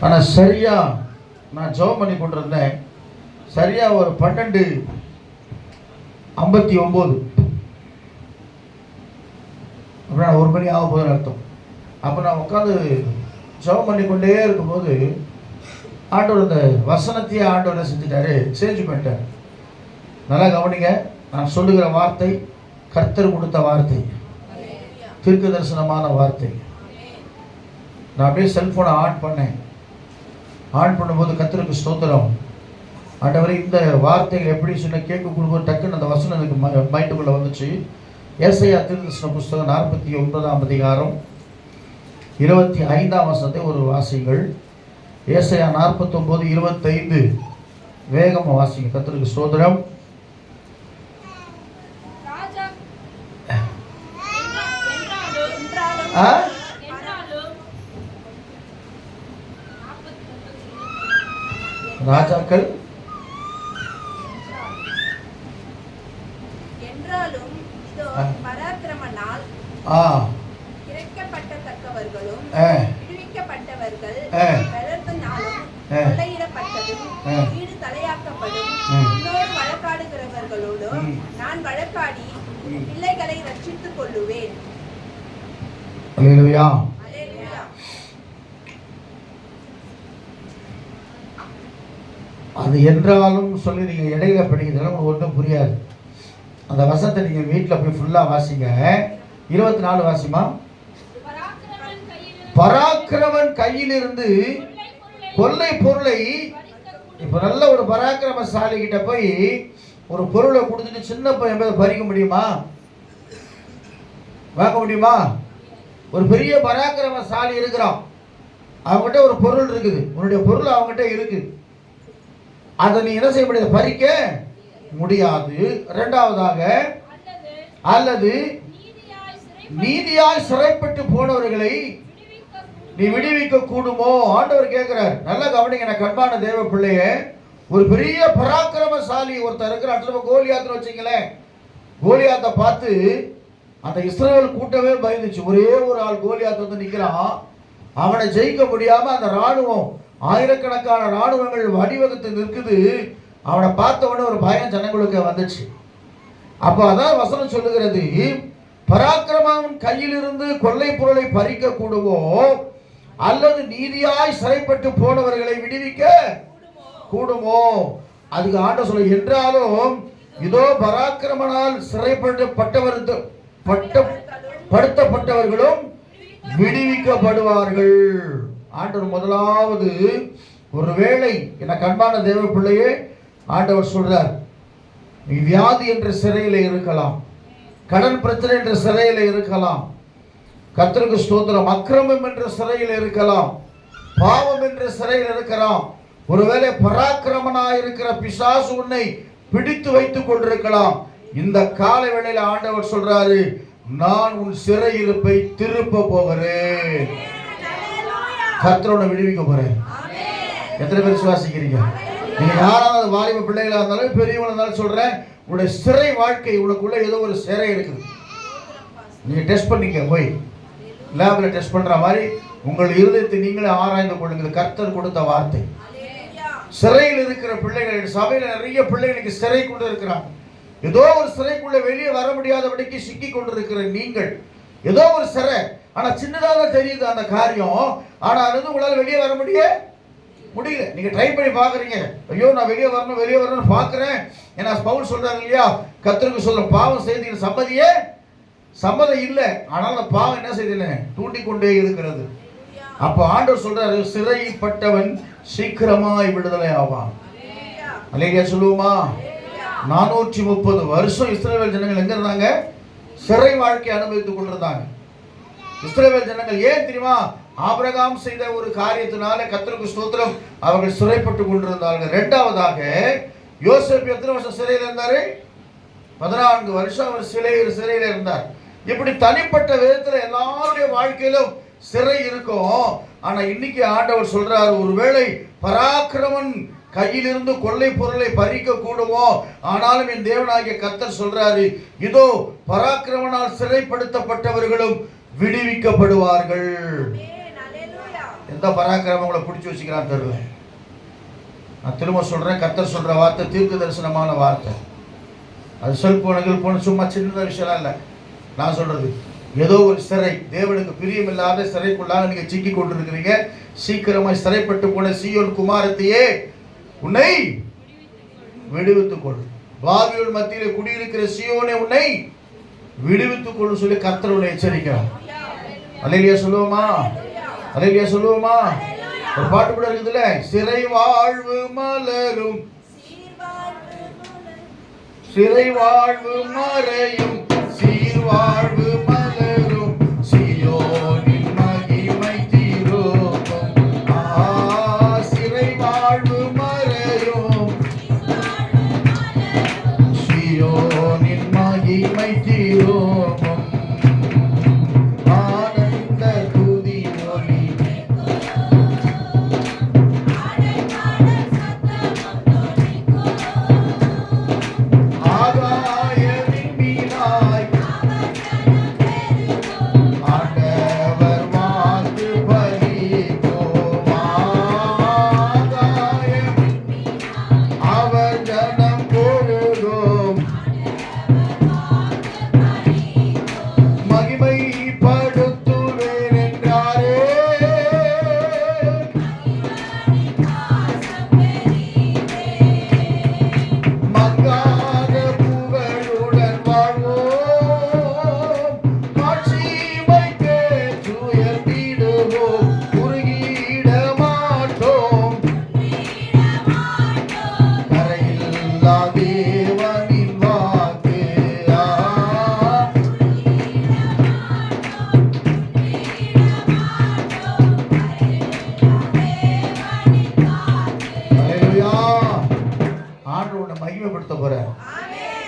ஆனால் சரியா நான் ஜெபம் பண்ணி கொண்டிருந்தேன். சரியா ஒரு 12:59 அப்படின்னா 1 மணி ஆக போதுன்னு அர்த்தம். அப்போ நான் உட்காந்து ஜெபம் பண்ணி கொண்டே இருக்கும்போது ஆண்டவர் இந்த வசனத்தையே ஆண்டவர் செஞ்சுட்டாரு, சேஞ்ச் பண்ணிட்டார். நல்லா கவனிங்க. நான் சொல்லுகிற வார்த்தை கர்த்தர் கொடுத்த வார்த்தை, தீர்க்க தரிசனமான வார்த்தை. நான் அப்படியே செல்ஃபோனை ஆன் பண்ணேன். ஆன் பண்ணும்போது கர்த்தருக்கு ஸ்தோத்திரம். ஆண்டவரே இந்த வார்த்தைகள் எப்படி சொன்ன கேட்க கொடுக்கும்போது டக்குன்னு அந்த வசனம் எனக்கு மைண்டுக்குள்ளே வந்துச்சு. ஏசாயா தீர்க்கதரிசன புஸ்தகம் 49ஆம் அதிகாரம் 25ஆம் வசனத்தை ஒரு வாசிங்கள். ஏசாயா 49:25 வேகமாக வாசிங்க. கர்த்தருக்கு ஸ்தோத்திரம். ராஜாக்கள் என்றாலும் இதோ பராக்கிரமனால் இறக்கப்பட்டவர்களும் விடுவிக்கப்பட்டவர்கள் பலத்தினாலும் கொள்ளையிடப்பட்டதும் வீடு தலையாக்கப்படும் இன்னொரு வழக்காடுகிறவர்களோடும் நான் வழக்காடி பிள்ளைகளை ரட்சித்துக் கொள்ளுவேன். அல்லேலூயா. அது என்றாலும் சொல்லி நீங்கள் இடையில படிக்கிறதுனால உங்களுக்கு ஒன்றும் புரியாது. அந்த வசனத்தை நீங்கள் வீட்டில் போய் ஃபுல்லாக வாசிங்க. 24 வாசிமா. பராக்கிரமன் கையிலிருந்து கொள்ளை பொருளை. இப்போ நல்ல ஒரு பராக்கிரமசாலி கிட்ட போய் ஒரு பொருளை கொடுத்துட்டு சின்ன பையன் பறிக்க முடியுமா? வாங்க முடியுமா? ஒரு பெரிய பராக்கிரமசாலி இருக்கிறான், அவங்ககிட்ட ஒரு பொருள் இருக்குது, உன்னுடைய பொருள் அவங்ககிட்ட இருக்குது, அதை நீ என்ன செய்ய முடியாது, பறிக்க முடியாது. இரண்டாவதாக, அல்லது நீதியாய் சிறைப்பட்டு போனவர்களை நீ விடுவிக்க கூடுமோ? ஆண்டவர் கேட்கிறார். நல்லா கவனிங்க. நான் கண்பான தேவ பிள்ளையே, ஒரு பெரிய பராக்கிரமசாலி ஒருத்தர் இருக்கிற கோலியாத்னு வச்சுங்களேன். கோலியாத்தை பார்த்து அந்த இஸ்ரவேல் கூட்டமே பயந்துச்சு. ஒரே ஒரு ஆள் கோலியாத் வந்து நிற்கிறான். அவனை ஜெயிக்க முடியாம அந்த ராணுவம், ஆயிரக்கணக்கான ராணுவங்கள் வடிவகுத்து நிற்குது. அவனை பார்த்த உடனே ஒரு பயம் ஜனங்களுக்கு வந்துச்சு. அப்போ அதான் வசனம் சொல்லுகிறது, பராக்கிரமன் கையிலிருந்து கொள்ளை பொருளை பறிக்க கூடுமோ, அல்லது நீதியாய் சிறைப்பட்டு போனவர்களை விடுவிக்க கூடுமோ? அதுக்கு ஆண்டவர் சொல்ல, என்றாலும் இதோ பராக்கிரமனால் படுத்தப்பட்டவர்களும் விடுவிக்கப்படுவார்கள். ஆண்டவர் முதலாவது, ஒருவேளை என கண்பான தேவ பிள்ளையே, ஆண்டவர் சொல்றார், நீ வியாதி என்ற சிறையில் இருக்கலாம், கடன் பிரச்சனை என்ற சிறையில் இருக்கலாம், கர்த்தருக்கு ஸ்தோத்திரம், அக்கிரமம் என்ற சிறையில் இருக்கலாம், பாவம் என்ற சிறையில் இருக்கலாம், ஒருவேளை பராக்கிரமனாய் இருக்கிற பிசாசு உன்னை பிடித்து வைத்துக் கொண்டிருக்கலாம். இந்த கால வேளையில ஆண்டவர் சொல்றாரு, நான் உன் சிறையிருப்பை திருப்ப போகிறேன், கர்த்தரோட விடுவிக்க போறேன். எத்தனை பேர் விசுவாசிக்கிறீங்க? நீங்க யாராவது வாலிப பிள்ளைகளா இருந்தாலும் பெரியவங்களா இருந்தாலும் சொல்றேன், உங்களுடைய சிறை வாழ்க்கை, உனக்குள்ள ஏதோ ஒரு சிறை இருக்குது. நீங்க டெஸ்ட் பண்ணிக்க, போய் லேப்ல டெஸ்ட் பண்ற மாதிரி உங்கள் இருதயத்தை நீங்களே ஆராய்ந்து கொள்ளுங்கள். கர்த்தர் கொடுத்த வார்த்தை. சிறையில் இருக்கிற பிள்ளைகள், சபையில நிறைய பிள்ளைகளுக்கு சிறை கொண்டு இருக்கிறாங்க. ஏதோ ஒரு சிறைக்குள்ள வெளியே வர முடியாதபடிக்கு சிக்கி கொண்டிருக்கிற நீங்கள், ஏதோ ஒரு சிறை, ஆனா சின்னதாக தெரியுது அந்த காரியம், ஆனா அது உங்களால வெளியே வர முடியல. நீங்க ட்ரை பண்ணி பாக்குறீங்க, ஐயோ நான் வெளியே வரணும்னு பாக்குறேன். ஏன்னா பவுல் சொல்றாங்க இல்லையா, கர்த்தருக்கு சொல்ற பாவம் செய்து சம்மதம் இல்லை, ஆனால் அந்த பாவம் என்ன செய்யல, தூண்டிக் கொண்டே இருக்கிறது. அப்ப ஆண்டவர் சொல்றாரு, சிறைப்பட்டவன் சீக்கிரமாய் விடுதலை ஆவான். அல்லேலூயா சொல்லுவோமா? 430 வருஷம் இஸ்ரவேல் ஜனங்கள் எங்க இருந்தாங்க? சிறை வாழ்க்கை அனுபவித்துக் கொண்டிருந்தாங்க. இஸ்ரவேல் ஜனங்கள் ஏன் தெரியுமா? ஆபிரகாம் செய்த ஒரு காரியத்தினால கர்த்தருக்கு ஸ்தோத்திரம், அவர்கள் சிறைப்பட்டு கொண்டிருந்தார்கள். இரண்டாவதாக, யோசேப்பு எத்தனை வருஷம் சிறையில் இருந்தாரு? 14 வருஷம் அவர் சிறையில் இருந்தார். இப்படி தனிப்பட்ட விதத்தில் எல்லாருடைய வாழ்க்கையிலும் சிறை இருக்கும். ஆனா இன்னைக்கு ஆண்டவர் சொல்றாரு, ஒருவேளை பராக்கிரமன் கையிலிருந்து கொள்ளை பொருளை பறிக்க கூடுமோ, ஆனாலும் என் தேவனாகிய கர்த்தர் சொல்றாரு, இதோ பராக்கிரமனால் சிறைப்படுத்தப்பட்டவர்களும் விடுவிக்கப்படுவார்கள். எந்த பராக்கிரமம் உங்களை பிடிச்சி வச்சுக்கிறான்னு தெரியல. நான் திரும்ப சொல்றேன், கர்த்தர் சொல்ற வார்த்தை தீர்க்க தரிசனமான வார்த்தை. அது செல்போனுக்கு சும்மா சின்ன விஷயம்லாம் இல்லை. நான் சொல்றது ஏதோ ஒரு சிறை, தேவனுக்கு பிரியமில்லாத சிறைக்குள்ளாக நீங்க சிக்கி கொண்டிருக்கிறீங்க. சீக்கிரமாய் சிறைப்பட்டு போன சீயோன் குமாரத்தையே உன்னை விடுவித்துக் கொள். பாபிலோன் மத்தியிலே குடியிருக்கிற சீயோனே உன்னை விடுவித்துக் கொள்ளும் சொல்லி கர்த்தர் உன்னை எச்சரிக்கிறார். அல்லேலூயா சொல்லுவோமா? அல்லேலூயா சொல்லுவோமா? ஒரு பாட்டு கூட இருக்குதுல்ல, சிறை வாழ்வு மலரும் சிறை வாழ்வு மறையும் சீர்வாழ்வு மலரும் சீயோனின் மகிமை தீரோக்கும். சிறை வாழ்வு மறையும் சீயோனின் மகிமை தீரோக்கும். ஆனந்த துதி ஒலி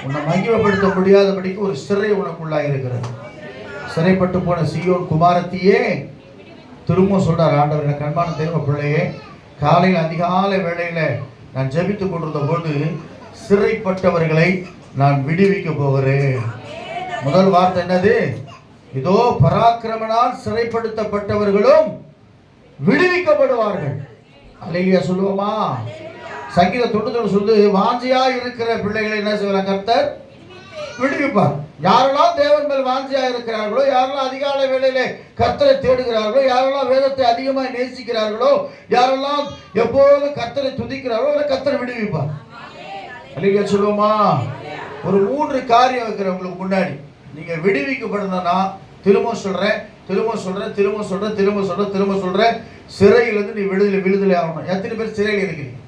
உன்னை மகிமைப்படுத்த முடியாதபடிக்கு ஒரு சிறை உனக்குள்ளாக இருக்கிறது. சிறைப்பட்டு போன சீயோன் குமாரத்தையே திரும்ப சொல்றார் ஆண்டவர். எனக்கு அன்பான தேவ பிள்ளையே, காலையில் அதிகாலை வேளையில நான் ஜெபித்துக் கொண்டிருந்த போது சிறைப்பட்டவர்களை நான் விடுவிக்க போகிறேன். முதல் வார்த்தை என்னது? இதோ பராக்கிரமனால் சிறைப்படுத்தப்பட்டவர்களும் விடுவிக்கப்படுவார்கள். அல்லேலூயா சொல்லுவோமா? சங்கீத 90 சொல்லுது, வாஞ்சியா இருக்கிற பிள்ளைகளை என்ன செய்வார் கர்த்தர்? விடுவிப்பார். யாரெல்லாம் தேவன் மேல் வாஞ்சியா இருக்கிறார்களோ, யாரெல்லாம் அதிகாலை வேளையிலே கர்த்தரை தேடுகிறார்களோ, யாரெல்லாம் வேதத்தை அதிகமாக நேசிக்கிறார்களோ, யாரெல்லாம் எப்போது கர்த்தரை துதிக்கிறார்களோ அவரை கர்த்தர் விடுவிப்பார். அல்லேலூயா சொல்லுவோமா? ஒரு 3 காரியம் வைக்கிறவங்களுக்கு முன்னாடி நீங்க விடுவிக்கப்படணும்னா, திரும்ப சொல்றேன் சிறையிலிருந்து நீ விடுதலை ஆகணும். எத்தனை பேர் சிறையில் இருக்கிறீங்க?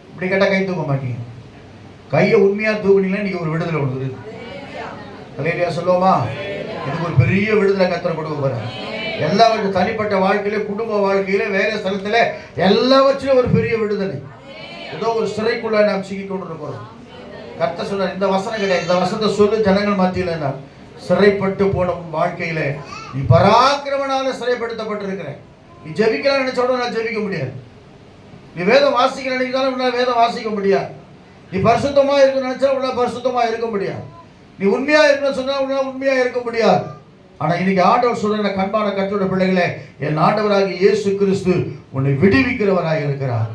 இப்படி கேட்டால் கை தூக்க மாட்டீங்க. கையை உண்மையாக தூக்குனீங்கன்னா நீங்கள் ஒரு விடுதலை கொடுக்குது. அல்லேலூயா சொல்லுவோமா? எனக்கு ஒரு பெரிய விடுதலை கர்த்தர் கொடுக்க போறார். எல்லாவற்றும் தனிப்பட்ட வாழ்க்கையில, குடும்ப வாழ்க்கையில, வேலை ஸ்தலத்தில் எல்லாவற்றிலும் ஒரு பெரிய விடுதலை. ஏதோ ஒரு சிறைக்குள்ள நாம் சிக்கி கொண்டு இருக்கிறோம். கர்த்தர் சொன்னார், இந்த வசனம் கிடையாது, இந்த வசனத்தை சொல்லு ஜனங்கள் மத்தியில். நான் சிறைப்பட்டு போன வாழ்க்கையில நீ பராக்கிரமனால சிறைப்படுத்தப்பட்டிருக்கிற. நீ ஜெபிக்கலாம் நினைச்சோட நான் ஜெபிக்க முடியாது. நீ வேதம் வாசிக்க நினைக்கிறாலும் உன்னால் வேதம் வாசிக்க முடியாது. நீ பரிசுத்தமா இருக்க நினைச்சா உன்னால் பரிசுத்தமா இருக்க முடியாது. நீ உண்மையா இருக்கணும்னு சொன்னா உன்னால் உண்மையா இருக்க முடியாது. ஆனா இன்னைக்கு ஆண்டவர் சொல்ற கண்பான கர்த்தருடைய பிள்ளைகளே, என் ஆண்டவராகிய இயேசு கிறிஸ்து உன்னை விடுவிக்கிறவராக இருக்கிறார்.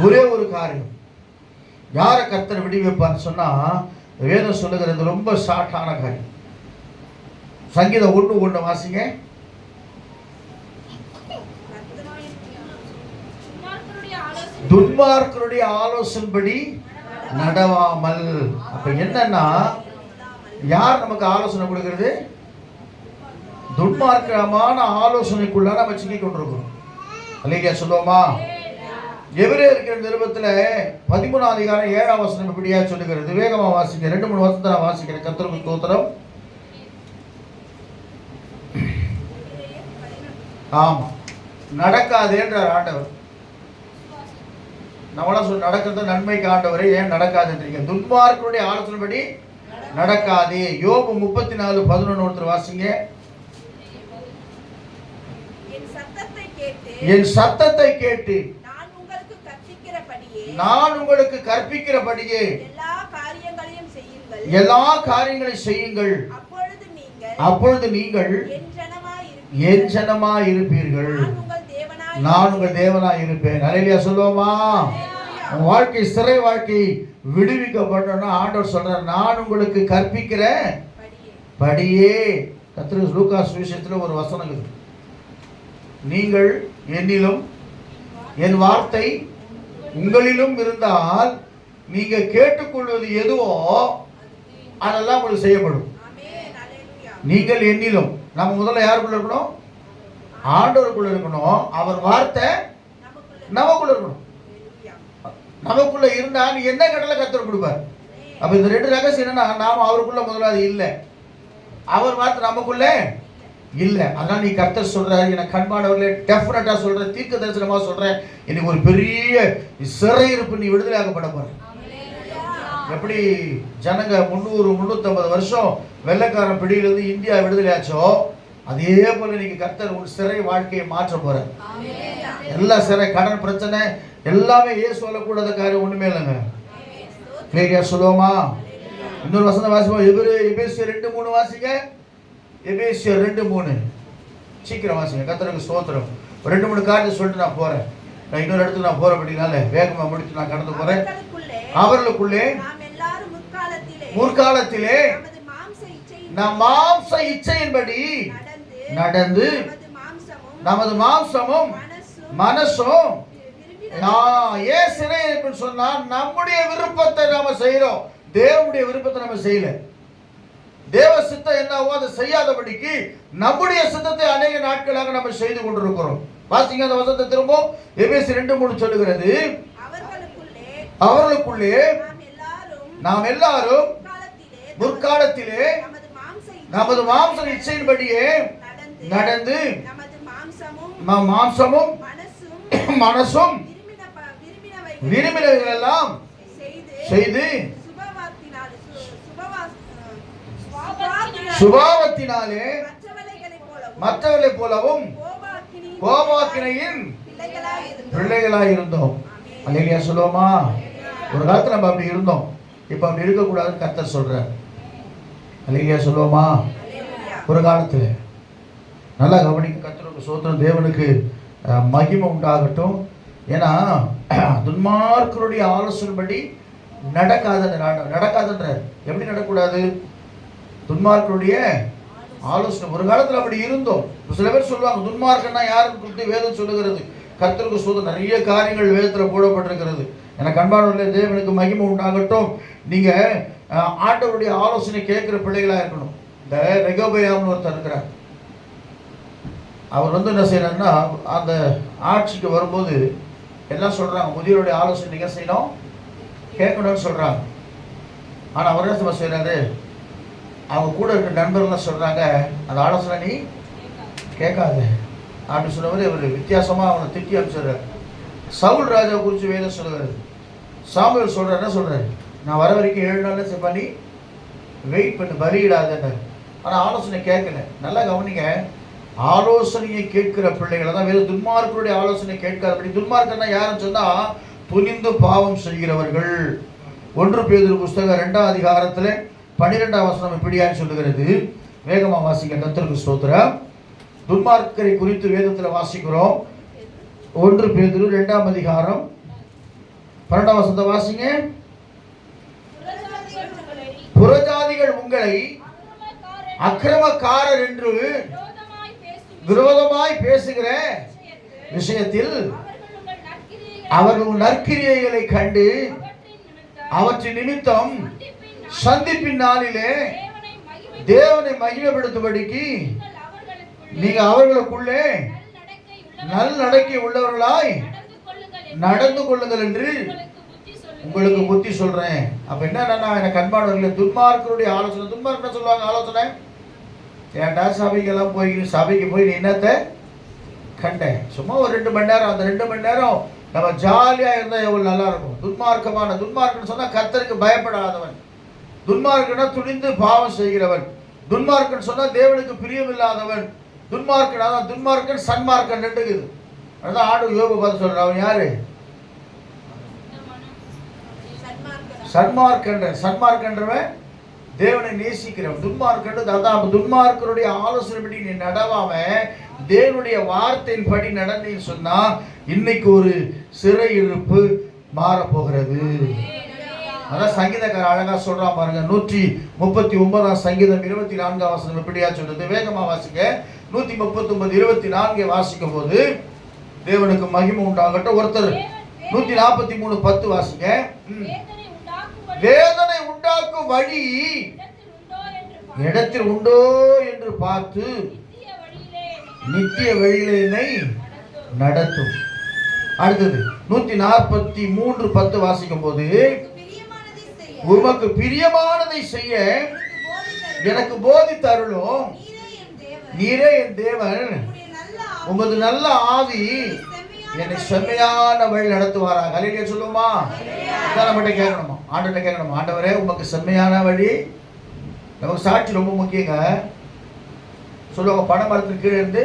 ஒரே ஒரு காரியம், யாரை கர்த்தர் விடுவிப்பான்னு சொன்னா, வேதம் சொல்லுகிறது ரொம்ப ஷார்ட்டான காரியம். சங்கீதம் 1:1 வாசிங்க. துன்மார்க்கருடைய ஆலோசனைப்படி நடவாமல். அப்ப என்னன்னா, யார் நமக்கு ஆலோசனை கொடுக்கிறது? துன்மார்க்கமான ஆலோசனைக்குள்ள நம்ம சிக்கி கொண்டிருக்கிறோம். அல்லேலூயா சொல்லுவோமா? எபிரேயர் நிருபத்துல 13ஆம் அதிகாரம் 7ஆம் வசனம் இப்படியா சொல்லுகிறது. வேகமா வாசிங்க. 2-3 வசனத்தை நான் வாசிக்கிறேன். கர்த்தருக்கு ஸ்தோத்திரம். ஆமா, நடக்காதேன்றார் ஆண்டவர். நம்மளாம் சொல்ல நடக்கிறது நன்மைக்கு ஆண்டவரே, ஏன் நடக்காதுன்றீங்க? துன்மார்க்கருடைய ஆலோசனைப்படி நடக்காதே. யோபு 34:11 ஒருத்தர் வாசிங்க. என் சத்தத்தை கேட்டு நான் உங்களுக்கு கற்பிக்கிறபடியே எல்லா காரியங்களையும் செய்யுங்கள். அப்பொழுது நீங்கள் என் ஜனமா இருப்பீர்கள், நான் உங்கள் தேவனாய் இருப்பேன். அல்லேலூயா சொல்லுவோமா? உன் வாழ்க்கை சிறை வாழ்க்கை விடுவிக்கப்பட்டோம்னா ஆண்டவர் சொல்றார், நான் உங்களுக்கு கற்பிக்கிற படியே. கர்த்தர் லூக்காஸ் சுவிசேஷத்தில் ஒரு வசனம் இருக்குது, நீங்கள் என்னிலும் என் வார்த்தை உங்களிலும் இருந்தால் நீங்க கேட்டுக்கொள்வது எதுவோ அதெல்லாம் உங்களுக்கு செய்யப்படும். நீங்கள் என்னிலும், நம்ம முதல்ல யாருக்குள்ள இருக்கணும்? ஆண்டவருக்குள்ள இருக்கணும். அவர் வார்த்தை நமக்குள்ள இருக்கணும். நமக்குள்ள இருந்தா நீ என்ன கடலை கர்த்தர் கொடுப்பார். அப்ப இந்த ரெண்டு ரகசியம் என்னன்னா, நாம அவருக்குள்ள முதல்ல அது இல்லை, அவர் வார்த்தை நமக்குள்ள இல்லை. அதனால நீ கர்த்தர் சொல்றாரு, எனக்கு கண்பானவர்களே டெஃபினட்டா சொல்றேன், தீர்க்க தரிசனமா சொல்றேன், இன்னைக்கு ஒரு பெரிய சிறையிருப்பு நீ விடுதலை ஆக்கப்பட போற. எப்படி ஜனங்க 300-350 வருஷம் வெள்ளைக்காரன் பிடியிலிருந்து இந்தியா விடுதலை ஆச்சோ, அதே போல நீங்க கர்த்தர் ஒரு சிறை வாழ்க்கையை மாற்ற போற. எல்லா சிறை, கடன் பிரச்சனை எல்லாமே இயேசுவால கூடாத காரியம் ஒண்ணுமே இல்லைங்க. கிளியரா சொல்லுவோமா? இன்னொரு வசனம் வாசிப்போம். எபேசியர் 2:3 வாசிங்க. எபேசியர் 2:3 சீக்கிரம் வாசிங்க. கர்த்தருக்கு ஸ்தோத்திரம். 2-3 காரியத்தை சொல்லிட்டு நான் போறேன். நான் இன்னொரு இடத்துக்கு நான் போற அப்படினால வேகமா முடிச்சு நான் கடந்து போறேன். அவர்களுக்குள்ளே முற்காலத்திலே நாம் மாம்ச இச்சையின்படி நடந்து நமது மாம்சமும் மனசும் ஏன் சிறை இருக்குன்னு சொன்னா, நம்முடைய விருப்பத்தை நாம செய்யறோம், தேவனுடைய விருப்பத்தை நம்ம செய்யல. தேவ சித்தம் என்னவோ அதை செய்யாதபடிக்கு நம்முடைய சித்தத்தை அநேக நாட்களாக நம்ம செய்து கொண்டிருக்கிறோம். வாசிங்க அந்த வசனத்தை திரும்ப. எபேசியர் 2:3 சொல்லுகிறது, அவர்களுக்குள்ளே நாம் எல்லாரும் முற்காலத்திலே நமது மாம்ச இச்சையின்படியே நடந்து மாம்சமும் மனசும் விரும்பினவைகள் எல்லாம் செய்து சுபாவத்தினாலே மற்றவர்களை போலவும் கோபாக்கினையின் பிள்ளைகளாய் இருந்தோம். அல்லேலூயா சொல்லுவோமா? ஒரு காலத்துல நம்ம அப்படி இருந்தோம், இப்ப அப்படி இருக்கக்கூடாதுன்னு கர்த்தர் சொல்றார். அல்லேலூயா சொல்லுவோமா? ஒரு காலத்துல நல்லா கவனிக்க. கர்த்தருக்கு ஸ்தோத்திரம், தேவனுக்கு மகிமை உண்டாகட்டும். ஏன்னா துன்மார்க்கருடைய ஆலோசனைப்படி நடக்காதுன்ற எப்படி நடக்கூடாது? துன்மார்க்கருடைய ஆலோசனை. ஒரு காலத்தில் அப்படி இருந்தோம். சில பேர் சொல்லுவாங்க, துன்மார்க்கன்னா யாருன்னு குறித்து வேதம் சொல்லுகிறது. கர்த்தருக்கு ஸ்தோத்திரம், நிறைய காரியங்கள் வேதத்தில் போடப்பட்டிருக்கிறது. எனக்கு அன்பானவர்களே, தேவனுக்கு மகிமை உண்டாகட்டும். நீங்க ஆண்டவருடைய ஆலோசனை கேட்கிற பிள்ளைகளா இருக்கணும். இந்த ரெகோபயாம்னு ஒருத்தர் இருக்கிறார். அவர் என்ன செய்யறாருன்னா, அந்த ஆட்சிக்கு வரும்போது எல்லாம் சொல்றாங்க, முதியோருடைய ஆலோசனை நீங்க செய்யணும், கேட்கணும்னு சொல்றாங்க. ஆனா அவர் என்ன செய்யறாரு, அவங்க கூட இருக்க நண்பர்கள்லாம் சொல்றாங்க, அந்த ஆலோசனை நீ கேட்காது அப்படின்னு சொன்னவர் இவர் வித்தியாசமா அவனை திட்டி அனுப்பிச்சிடுறாரு. சவுல் ராஜா குறித்து வேதம் சொல்லுறாரு. சாமுவேல் சொல்றாரு, என்ன சொல்றாரு, நான் வர வரைக்கும் 7 நாள் பண்ணி வெயிட் பண்ணி பலியிடாதேன்னு. ஆனால் ஆலோசனை கேட்கல. நல்லா கவனிங்க, ஆலோசனையை கேட்கிற பிள்ளைகளை தான் வேறு துன்மார்க்கருடைய ஆலோசனை கேட்காதபடி. துன்மார்க்கன்னா யாருன்னு சொன்னா, துணிந்து பாவம் செய்கிறவர்கள். 1 பேதுரு புஸ்தகம் 2ஆம் அதிகாரத்தில் 12ஆம் வசனம் இப்படியான்னு சொல்லுகிறது. வேகமா வாசிக்க. கர்த்தருக்கு ஸ்தோத்திரம். துன்மார்க்கரை குறித்து வேதத்தில் வாசிக்கிறோம். 1 பேதுரு 2ஆம் அதிகாரம் 12ஆம் வசனத்தை வாசிங்க. புறஜாதிகள் உங்களை அக்கிரமக்காரர் என்று விரோதமாய் பேசுகிற விஷயத்தில் அவர்கள் நற்கிரியைகளை கண்டு அவற்றின் நிமித்தம் சந்திப்பின் நாளிலே தேவனை மகிமைப்படுத்தும்படிக்கு நீங்க அவர்களுக்குள்ளே நல்நடக்கை உள்ளவர்களாய் நடந்து கொள்ளுங்கள் என்று உங்களுக்கு புத்தி சொல்றேன். அப்ப என்னன்னா, எனக்கு அன்பானவர்களே, துன்மார்க்கருடைய ஆலோசனை. துன்மார்க்க சொல்லுவாங்க ஆலோசனை, ஏன்டா சபைக்கெல்லாம் சபைக்கு போய் நீ என்னத்தை கண்ட, சும்மா ஒரு 2 மணி நேரம், அந்த 2 மணி நேரம் நம்ம ஜாலியா இருந்தா எவ்வளவு நல்லா இருக்கும். துன்மார்க்கன்னு சொன்னா கர்த்தருக்கு பயப்படாதவன். துன்மார்க்கனா துணிந்து பாவம் செய்கிறவன். துன்மார்க்கன் சொன்னா தேவனுக்கு பிரியமில்லாதவன். துன்மார்க்கன் சன்மார்க்கன் இருக்குது. அதான் ஆண்டு யோபு பார்த்து சொல்றான், அவன் யாரு? சன்மார்க்கன்றவன் தேவனை நேசிக்கிறவன். துன்மார்க்கன் அதான் துன்மார்க்கருடைய ஆலோசனைப்படி நீ நடவாம தேவனுடைய வார்த்தையின்படி நடந்தேன்னு சொன்னா இன்னைக்கு ஒரு சிறையிருப்பு மாறப்போகிறது. அதான் சங்கீதக்காரர் அழகா சொல்றான் பாருங்க. 139 சங்கீதம் 24 வசனம் எப்படியா சொல்றது? வேகமா வாசிக்க. 139 24 வாசிக்கும் போது தேவனுக்கு மகிமை உண்டாகட்டும். ஒருத்தர் 143:10 வாசிங்க. வேதனை உண்டாக்கும் வழி இடத்தில் உண்டோ என்று பார்த்து நித்திய வழியிலே என்னை நடத்தும். அடுத்தது 143:10 வாசிக்கும் போது உமக்கு பிரியமானதை செய்ய எனக்கு போதித்து அருளும். நீரே என் தேவன், உமது நல்ல ஆவி என்னை செம்மையான வழி நடத்துவாராக. அல்லேலூயா சொல்லுமா? நம்மகிட்ட கேட்கணுமா? ஆண்டவர்கிட்ட கேட்கணுமா? ஆண்டவரே உமக்கு செம்மையான வழி. நமக்கு சாட்சி ரொம்ப முக்கியங்க. சொல்லுவாங்க பனை மரத்துக்கு கீழே இருந்து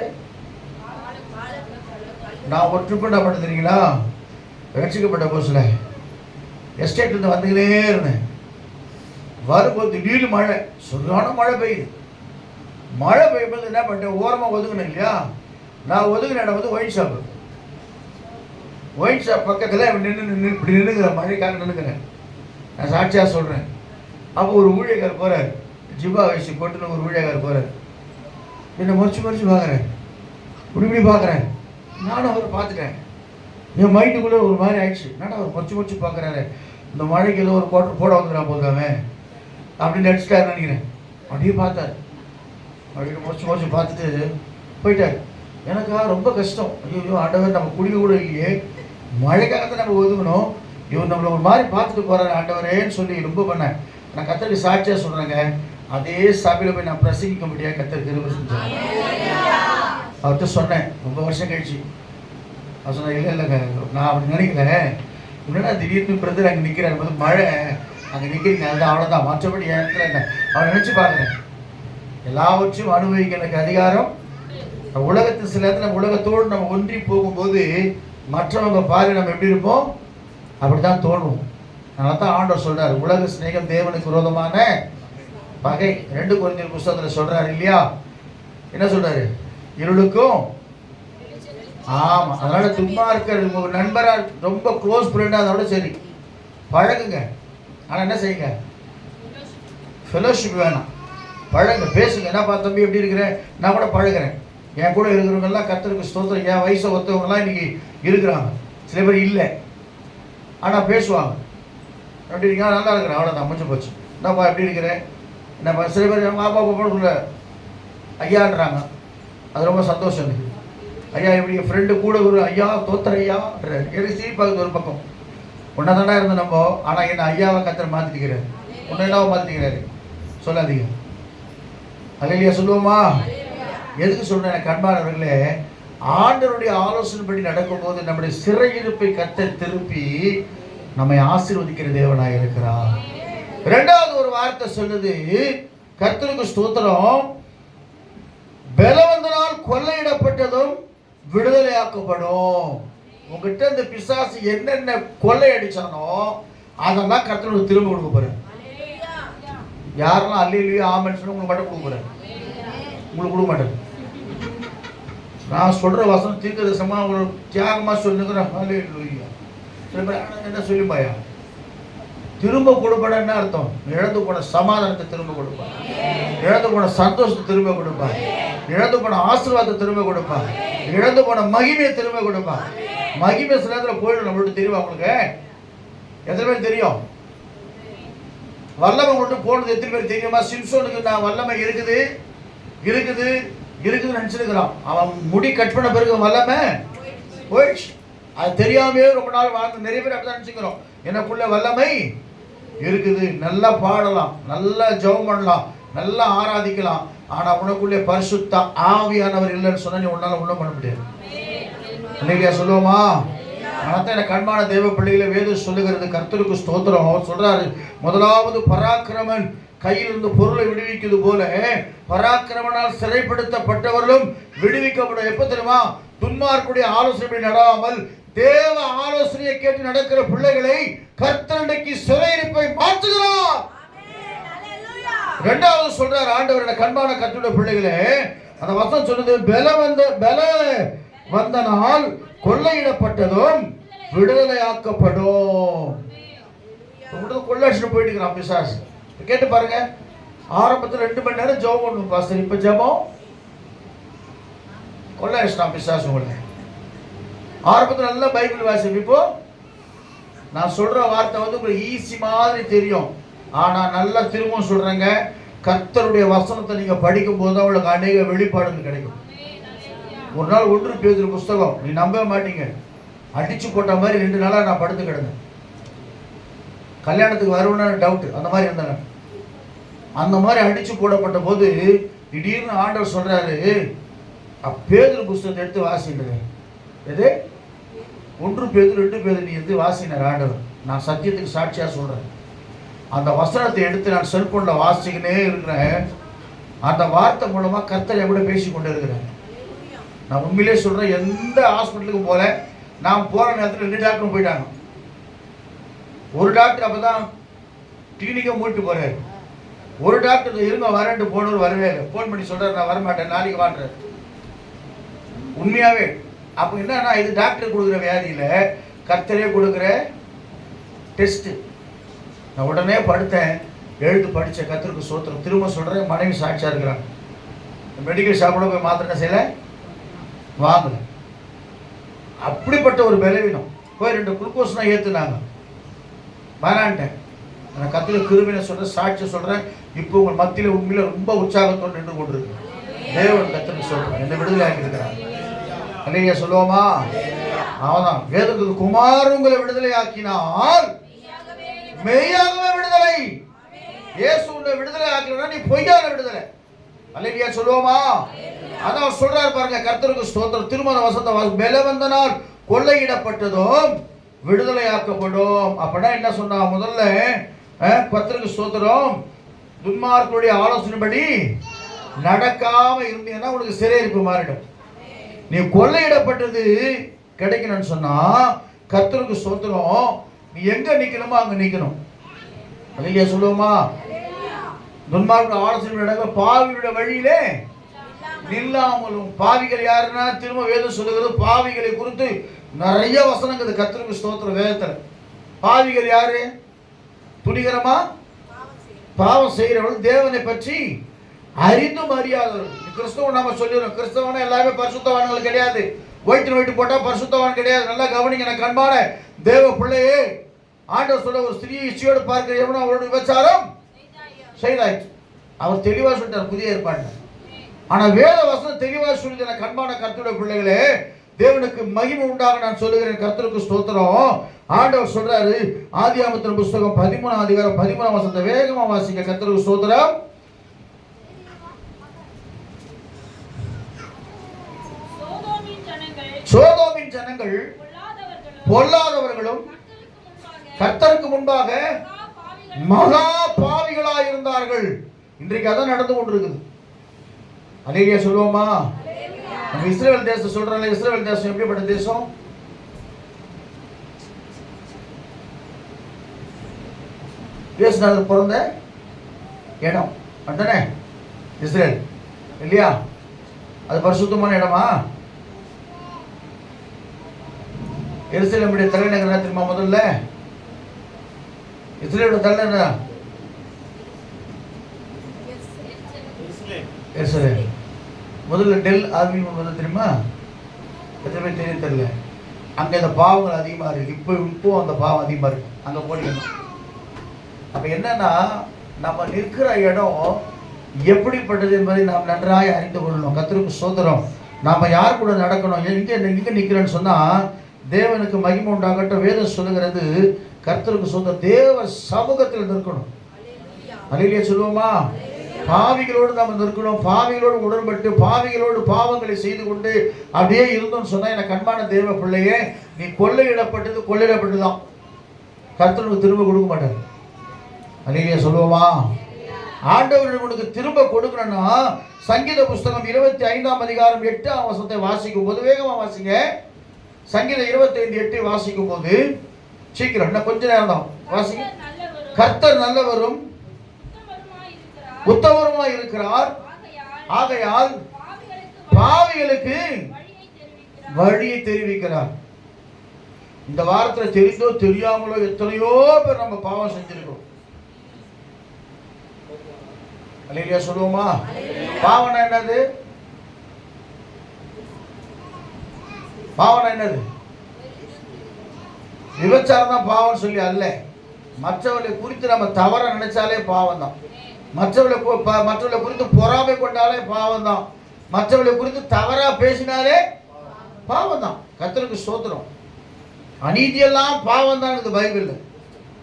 நான் ஒரு ட்ரிப்பு என்ன பண்ண தெரியுங்களா? ரட்சிக்கப்பட்ட போஸ்ல எஸ்டேட்லேருந்து வந்துக்கிட்டே இருந்தேன். வரும்போது திடீர்னு மழை, சரியான மழை பெய்யுது. மழை பெய்யும்போது என்ன பண்ணிட்டேன், ஓரமாக ஒதுங்கினேன் இல்லையா? நான் ஒதுங்கின இடம் வந்து ஒயின் ஷாப்பு. ஒயின் ஷாப் பக்கத்தில் இப்படி நின்றுக்கிறேன், மழைக்காக நின்றுக்கிறேன். நான் சாட்சியாக சொல்கிறேன். அப்போ ஒரு ஊழியக்கார் போகிறார், ஜிபா வயசு போட்டுன்னு ஒரு ஊழியக்கார் போகிறார். என்னை முறைச்சி பார்க்குறேன், இப்படி பார்க்குறேன். நானும் அவரை பார்த்துட்டேன். என் மைண்டுக்குள்ளே ஒரு மாதிரி ஆயிடுச்சு. என்னடா அவர் முறைச்சி பார்க்குறாரு, இந்த மழைக்கு ஏதோ ஒரு கோட்டர் போட வந்துடுறான் போதாமே அப்படின்னு நினச்சிட்டாரு நினைக்கிறேன். அப்படியே பார்த்தார், அப்படின்னு முறைச்சி பார்த்துட்டு போயிட்டார். எனக்கா ரொம்ப கஷ்டம். ஐயோ ஆண்டவர், நம்ம குடிக்க கூட இல்லையே, மழைக்காகத்தான் நம்ம ஒதுங்கணும், இவர் நம்மளை ஒரு மாதிரி பார்த்துட்டு போகிறாரு ஆண்டவரேன்னு சொல்லி ரொம்ப பண்ணேன். நான் கத்தருக்கு சாட்சியாக சொல்கிறேங்க, அதே சபையில் போய் நான் பிரசங்கிக்க முடியாது கத்தருக்கு கிருபை செஞ்சேன். அவர்கிட்ட சொன்னேன் ரொம்ப வருஷம் கழிச்சு. அவர் சொன்னேன், இல்லைங்க நான் அப்படி நினைக்கல, முன்னாடி திடீர்னு பிரதர் அங்கே நிற்கிறார் போது மழை அங்கே நிற்கிறீங்க, அதுதான் அவ்வளோதான், மற்றபடி என் இடத்துல என்ன அவரை நினச்சி பார்க்குறேன். எல்லாவற்றையும் அனுபவிக்க எனக்கு அதிகாரம். உலகத்து சில இடத்துல உலகத்தோடு நம்ம ஒன்றி போகும்போது மற்றவங்க பாரு நம்ம எப்படி இருப்போம், அப்படி தான் தோணும். அதனால தான் ஆண்டவர் சொல்கிறார், உலக சிநேகம் தேவனுக்கு விரோதமான பகை. 2 கொரிந்தியர் புத்தகத்தில் சொல்கிறாரு இல்லையா? என்ன சொல்கிறாரு? இருளுக்கும். ஆமாம், அதனால துன்மார்க்கர் ஒரு நண்பராக ரொம்ப க்ளோஸ் ஃப்ரெண்டாக அதோட சரி பழகுங்க. ஆனால் என்ன செய்யுங்க, ஃபெலோஷிப் வேணாம், பழங்க, பேசுங்க. என்னப்பா தம்பி எப்படி இருக்கிறேன், நான் கூட பழகிறேன். என் கூட இருக்கிறவங்கெல்லாம் கர்த்தருக்கு ஸ்தோத்திரம், என் வயசை ஒருத்தவங்கலாம் இன்றைக்கி இருக்கிறாங்க, சில பேர் இல்லை, ஆனால் பேசுவாங்க. எப்படி இருக்கா, நல்லா இருக்கிறேன், அவ்வளோதான், முடிஞ்சு போச்சு. என்னப்பா எப்படி இருக்கிறேன், என்னப்பா. சில பேர் எங்கள் அப்பா சொல்ல ஐயான்றாங்க, அது ரொம்ப சந்தோஷம் இருக்குது. ஐயா எப்படி ஃப்ரெண்டு கூட ஒரு ஐயா தோத்துற ஐயான்ற எனக்கு சீப்பாகுது. ஒரு பக்கம் ஒன்றா தானே இருந்தோம் நம்ம, ஆனால் என்ன ஐயாவை கத்தரை மாற்றிக்கிறாரு, ஒன்று என்னவோ மாற்றிக்கிறாரு. சொல்லாதீங்க அல்லேலூயா சொல்லுவோமா? எதுக்கு சொல்கிறேன் எனக்கு அன்பானவர்களே, ஆண்டவருடைய ஆலோசனைப்படி நடக்கும்போது நம்முடைய சிறையிருப்பை கர்த்தர் திருப்பி நம்மை ஆசீர்வதிக்கிற தேவனாக இருக்கிறார். 2வது ஒரு வார்த்தை சொல்லுது, கர்த்தருக்கு ஸ்தோத்திரம், பலவந்தனால் கொள்ளையிடப்பட்டதும் விடுதலையாக்கப்படும். உங்ககிட்ட இந்த பிசாசு என்னென்ன கொள்ளை அடிச்சானோ அதெல்லாம் கர்த்தருக்கு திரும்ப கொடுக்க போறேன். யாரெல்லாம் அல்லேலூயா ஆமென் சொன்னா உங்களுக்கு மட்டும் கொடுக்க போறேன், உங்களுக்கு கொடுக்க மாட்டேன். நான் சொல்ற வசனம் தீர்க்கதரிசனமா உங்களுக்கு தியாகமா சொல்லுங்கிறேன். அல்லேலூயா. சில பேர் என்ன சொல்லிப்பாயா, திரும்ப கொடுப்பேன் என்ன அர்த்தம்? இழந்து போன சமாதானத்தை திரும்ப கொடுப்பான், இழந்து போன சந்தோஷத்தை திரும்ப கொடுப்பான், இழந்து போன ஆசீர்வாதத்தை திரும்ப கொடுப்பான், இழந்து போன மகிமையை திரும்ப கொடுப்பான். மகிமை சில நேரத்தில் போயிடும். நம்மளுக்கு தெரியும், அவங்களுக்கு எத்தனை பேர் தெரியும்? வல்லமை கொண்டு போனது எத்தனை பேர் தெரியுமா? சிம்சோனுக்கு நான் வல்லமை இருக்குது இருக்குது இருக்குதுன்னு நினச்சிருக்கிறான். அவன் முடி கட் பண்ண பிறகு வல்லமை போயிடுச்சு. அது தெரியாமையே ரொம்ப நாள் வாழ்ந்து நிறைய பேர் அப்படிதான் நினச்சிக்கிறோம். எனக்குள்ள வல்லமை இருக்குது, நல்லா பாடலாம், நல்லா ஜெபம் பண்ணலாம், நல்லா ஆராதிக்கலாம், ஆனால் உனக்குள்ளே பரிசுத்த ஆவியானவர் இல்லைன்னு சொன்னா நீ உன்னால ஒன்றும் பண்ண முடியாது. இல்லையா சொல்லுவோமா? அதான் எனக்கு கண்மான தேவ பிள்ளைகளை வேதம் சொல்லுகிறது. கர்த்தருக்கு ஸ்தோத்திரம். அவர் சொல்றாரு, முதலாவது பராக்கிரமன் கையிலிருந்து பொருளை விடுவிக்கிறது போல பராக்கிரமனால் சிறைப்படுத்தப்பட்டவர்களும் விடுவிக்கப்படும். எப்ப தெரியுமா? துன்மார்க்குடைய ஆலோசனை நடாமல் தேவ ஆலோசனையை கேட்டு நடக்கிற பிள்ளைகளை கர்த்தர் இன்றைக்கு சிறையிருப்பை மாற்றுகிறார். இரண்டாவது சொல்றார் ஆண்டவர், கண்பான கர்த்தருடைய பிள்ளைகளே, அந்த வசனம் சொல்லுது, பல வந்த நாள் கொள்ளையிடப்பட்டதும் விடுதலையாக்கப்படும். கொள்ளையடிச்சு போயிட்டு இருக்கிறான் பிசாசு. கேட்டு பாருங்க, ஆரம்பத்தில் 2 மணி நேரம் ஜெபம் பண்ணும் பாஸ்டர், இப்ப ஜெபம் கொள்ளையடிச்சிட்டான் பிசாசு உங்களை. ஆரம்பத்தில் நல்லா பைபிள் வாசிப்பு, இப்போ நான் சொல்ற வார்த்தை உங்களுக்கு ஈஸி மாதிரி தெரியும், ஆனா நல்லா திரும்பவும் சொல்றேங்க, கர்த்தருடைய வசனத்தை நீங்க படிக்கும் போது அவளுக்கு அநேக வெளிப்பாடுகள் கிடைக்கும். ஒரு நாள் 1 பேதுரு புஸ்தகம், நீ நம்பவே மாட்டீங்க, அடிச்சு போட்ட மாதிரி 2 நாளா நான் படுத்து கிடந்தேன். கல்யாணத்துக்கு வருவேன்னு டவுட், அந்த மாதிரி இருந்தேன். அந்த மாதிரி அடிச்சு போடப்பட்ட போது திடீர்னு ஆண்டவர் சொல்றாரு, பேதுரு புஸ்தகத்தை எடுத்து வாசிடுறேன். எது? 1 பேதுரு 2 பேதுரு நீ எடுத்து வாசினார் ஆண்டவர். நான் சத்தியத்துக்கு சாட்சியா சொல்றேன். அந்த வசனத்தை எடுத்து நான் செல்போன்ல வாசிக்கினே இருக்கிறேன். அந்த வார்த்தை மூலமா கர்த்தர் எப்படி பேசி கொண்டு இருக்கிறேன். நான் உண்மையிலே சொல்றேன், எந்த ஹாஸ்பிட்டலுக்கும் போல, நான் போற நேரத்தில் 2 டாக்டரும் போயிட்டாங்க. ஒரு டாக்டர் அப்பதான் கிளினிக்கை மூட்டு போறாரு. ஒரு டாக்டர் இருங்க வரேன்ட்டு போனவர் வரவே இல்லை. போன் பண்ணி சொல்றாரு, நான் வரமாட்டேன், நாளைக்கு வாங்குறேன். உண்மையாவே அப்போ என்னன்னா, இது டாக்டர் கொடுக்குற வியாதியில கர்த்தரே கொடுக்குற டெஸ்ட். நான் உடனே படுத்தேன், எழுத்து படித்தேன். கர்த்தருக்கு சோத்திரம். திரும்ப சொல்றேன், மனைவி சாட்சியா இருக்கிறாங்க. மெடிக்கல் ஷாப்போட போய் மாத்திரை செய்யல, வாங்கல. அப்படிப்பட்ட ஒரு பலவீனம். போய் 2 குளுக்கோஸ் தான் ஏற்றுனாங்க, வேணான்ட்டேன். நான் கர்த்தருக்கு கிருபையை சொல்றேன், சாட்சி சொல்றேன். இப்போ உங்கள் மத்தியில் உண்மையில ரொம்ப உற்சாகத்தோடு நின்று கொண்டிருக்கு. தேவன் கர்த்தருக்கு சொல்றேன், என்னை விடுதலை ஆக்கியிருக்கிறார். அல்லேலூயா சொல்லுவோமா? அவதான் வேதத்துக்கு, குமாரன் உங்களை விடுதலை ஆக்கினால் மெய்யாகவே விடுதலை. இயேசு உன்னை விடுதலை ஆக்கலன்னா நீ பொய்யான விடுதலை. அல்லேலூயா சொல்லுவோமா? அதான் சொல்றாரு பாருங்க, கர்த்தருக்கு ஸ்தோத்திரம். திருமண வசந்த பலவந்தனால் கொள்ளையிடப்பட்டதும் விடுதலையாக்கப்படும். அப்படின்னா என்ன சொன்னா, முதல்ல கர்த்தருக்கு ஸ்தோத்திரம், துன்மார்க்கருடைய ஆலோசனைப்படி நடக்காம இருந்தீங்கன்னா உனக்கு சிறையிருப்பு மாறிடும். நீ கொள்ளையிடப்பட்டது கிடைக்கணும்னு சொன்னா கர்த்தருக்கு ஸ்தோத்திரம், நீ எங்க நிக்கணுமோ அங்க நிக்கணும். அல்லேலூயா சொல்லுவோமா? துன்மார்க்க ஆலோசனை நடக்க பாவியுடைய வழியிலே நில்லாமலும். பாவிகள் யாருன்னா, திரும்ப வேதம் சொல்லுகிறது, பாவிகளை குறித்து நிறைய வசனங்கள் கர்த்தருக்கு ஸ்தோத்திரம் வேதத்துல. பாவிகள் யாரு? துணிகரமா பாவம் செய்கிறவர்கள், தேவனை பற்றி அறிந்தும் அறியாதவர்கள். கிறிஸ்தவன் நாம சொல்லிடுறோம், கிறிஸ்தவன எல்லாமே பரிசுத்தவான்கள் கிடையாது. ஒயிட்டு போட்டா பரிசுத்தவான் கிடையாது. நல்லா கவனிங்க, நான் கண்பான தேவ பிள்ளையே, ஆண்டவர் சொல்ல, ஒரு ஸ்திரீ இச்சையோடு பார்க்கிற எவனும் அவரோட விபச்சாரம் செய்தாயிற்று. அவர் தெளிவா சொல்லிட்டார் புதிய ஏற்பாடு. ஆனா வேத வசனம் தெளிவா சொல்லுது, நான் கண்பான கர்த்தருடைய பிள்ளைகளே, தேவனுக்கு மகிமை உண்டாக நான் சொல்லுகிறேன். கர்த்தருக்கு ஸ்தோத்திரம். ஆண்டவர் சொல்றாரு, ஆதியாகமத்தின் புஸ்தகம் 13ஆம் அதிகாரம் 13ஆம் வசனத்தை வேகமா வாசிக்க. கர்த்தருக்கு ஸ்தோத்திரம். சோதோமின் ஜனங்கள் பொல்லாதவர்களும் கர்த்தருக்கு முன்பாக மகா பாவிகளாய் இருந்தார்கள். இன்றைக்கு அதான் நடந்து கொண்டிருக்குது. அல்லேலூயா சொல்லுவோமா? நம்ம இஸ்ரவேல் தேசம் சொல்றோம்ல, இஸ்ரவேல் தேசம் எப்படிப்பட்ட தேசம்? இயேசுநாதர் பிறந்த இடம் அதுதானே இஸ்ரேல், இல்லையா? அது பரிசுத்தமான இடமா? எருசலேமுடைய தலைநகர் தெரியுமா? முதல்ல இஸ்ரேலோட தலைநகர் எருசலேம். முதல்ல டெல் ஆவின் முதல்ல தெரியுமா? எத்தனை பேர் தெரியும் தெரியல. அங்கே இந்த பாவங்கள் அதிகமாக இருக்கு. இப்போ அந்த பாவம் அதிகமாக இருக்கு. அங்கே போனீங்கன்னா அப்போ என்னன்னா, நம்ம நிற்கிற இடம் எப்படிப்பட்டது என்பதை நாம் நன்றாக அறிந்து கொள்ளணும். கர்த்தருக்கு ஸ்தோத்திரம். நாம் யார் கூட நடக்கணும், எங்கே நிற்கிறேன்னு சொன்னால் தேவனுக்கு மகிமை உண்டாகட்டும். வேதம் சொல்லுகிறது, கர்த்தருக்கு ஸ்தோத்திரம், தேவ சமூகத்தில் நிற்கணும். அல்லேலூயா சொல்லுவோமா? பாவிகளோடு நாம் நிற்கணும். பாவிகளோடு உடன்பட்டு பாவிகளோடு பாவங்களை செய்து கொண்டு அப்படியே இருந்தோம்னு சொன்னா, எனக்கு கண்பான தேவ பிள்ளையே, நீ கொள்ளையிடப்பட்டுதான். கர்த்தருக்கு திரும்ப கொடுக்க மாட்டார். அல்லேலூயா சொல்லுவோமா? ஆண்டவர் உனக்கு திரும்ப கொடுக்கணும்னா, சங்கீத புஸ்தகம் 25ஆம் அதிகாரம் 8ஆம் வசனத்தை வாசிக்கும் போது, வேகமா வாசிங்க. சங்கீதம் 25:8 வாசிக்கும் போது, சீக்கிரம், இன்னும் கொஞ்ச நேரம் தான் வாசிங்க. கர்த்தர் நல்லவரும் உத்தமருமாய் இருக்கிறார். ஆகையால் பாவிகளுக்கு வழியை தெரிவிக்கிறார். இந்த வாரத்துல தெரிந்தோ தெரியாமலோ எத்தனையோ பேர் நம்ம பாவம் செஞ்சிருக்கோம். அல்லேலூயா சொல்லுவோமா? பாவம் என்னது? பாவம் என்னது? விபச்சாரம் தான் பாவம் சொல்லி அல்ல. மற்றவர்களை குறித்து நம்ம தவற நினைச்சாலே பாவம் தான். மற்றவர்களை குறித்து பொறாமை கொண்டாலே பாவம் தான். மற்றவர்களை குறித்து தவறா பேசினாலே பாவம் தான். கர்த்தருக்கு ஸ்தோத்திரம். அநீதியெல்லாம் பாவம் தான் இந்த பைபிள்.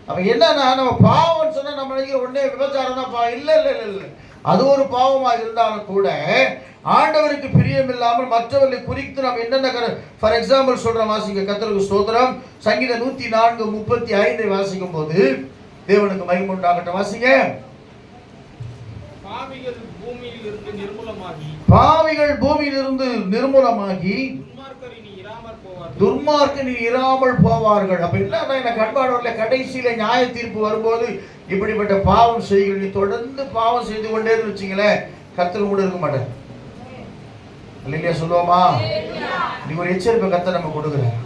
அப்ப என்னன்னா, நம்ம பாவம் சொன்னா நம்ம நினைக்கிற உடனே விபச்சாரம் தான் பாவம். இல்ல இல்ல இல்ல இல்ல, அது ஒரு பாவமாக இருந்தாலும் கூட ஆண்டவருக்கு பிரியம் இல்லாமல் மற்றவர்களை குறித்து நம்ம என்னென்ன, ஃபார் எக்ஸாம்பிள் சொல்றோம், வாசிக்க. கர்த்தருக்கு ஸ்தோத்திரம். சங்கீதம் 104:35 வாசிக்கும் போது தேவனுக்கு மகிமை உண்டாகட்டும். வாசிங்க. பாவிகள் பூமியிலிருந்து நிர்மூலமாகி துன்மார்க்கர் இராமல் போவார்கள். அப்ப என்ன கண்பாடவர்களே, கடைசியில நியாய தீர்ப்பு வரும்போது இப்படிப்பட்ட பாவம் செய்கிற நீ தொடர்ந்து பாவம் செய்து கொண்டே வச்சுங்களேன், கர்த்தர் கூட இருக்க மாட்டார். இல்லையா சொல்லுவோமா? நீ ஒரு எச்சரிப்பை கர்த்தர் நம்ம கொடுக்குறேன்.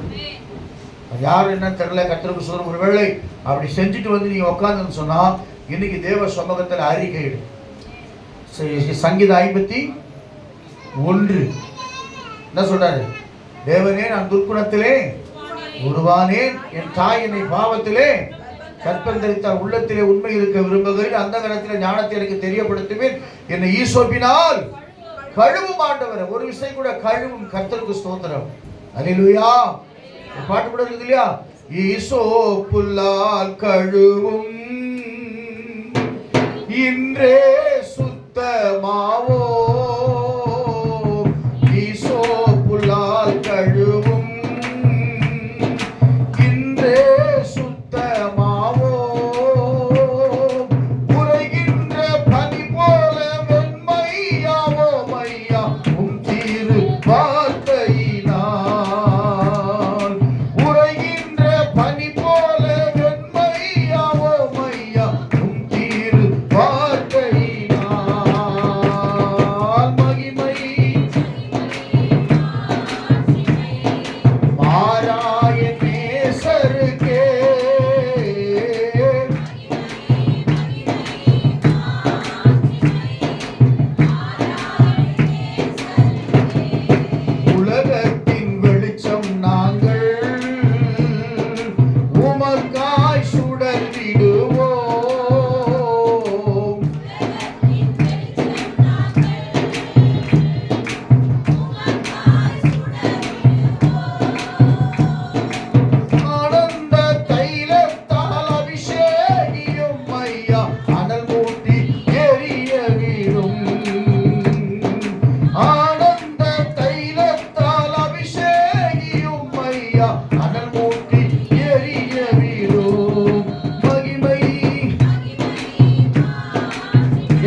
யாரும் என்னன்னு தெரியல, கர்த்தருக்கு சொல்ற ஒருவேளை அப்படி செஞ்சுட்டு வந்து நீங்க உட்காந்துன்னு சொன்னா இன்னைக்கு தேவ சமூகத்தில் அறிக்கையிடு. சங்கீதம் 51 என்ன சொல்றாரு? தேவனே, நான் துர்க்குணத்திலே உருவானேன், என் தாய் என்னை பாவத்திலே கற்பந்தரித்தார், உள்ளத்திலே உண்மை இருக்க விரும்புகிறேன், அந்த கணத்திலே ஞானத்தை எனக்கு தெரியப்படுத்துவேன், என்னை ஈசோப்பினால் கழுவும் ஆண்டவர். ஒரு விஷயம் கூட கழுவும். கர்த்தருக்கு ஸ்தோத்திரம். அல்லேலூயா. பாட்டு கூட இருக்குது இல்லையா? ஈசோப்புல்லால் கழுவும் இன்றே சுத்தமாவோ, ஈசோப்புல்லால் கழுவும் இன்றே சுத்தமாவோ, உறைகின்ற பனி போல வெண்மையாவோ மையா உம் தீரு வார்த்தையினால், உறைகின்ற பனி போல வெண்மையாவோ மையா உம் தீரு வார்த்தையினால், மகிமை மாறாய நேசருக்கே, உலகத்தின் வெளிச்சம் நாங்கள் உமக்காய் சுடர்ந்திடுவோம், ஆனந்த தைலத்தால் அபிஷேகியும் ஐயா அனல் மூட்டி எரிய வீடும், ஆனந்த தைலத்தால் அபிஷேகியும் ஐயா அனல் மூட்டி எரிய வீடும், மகிமை.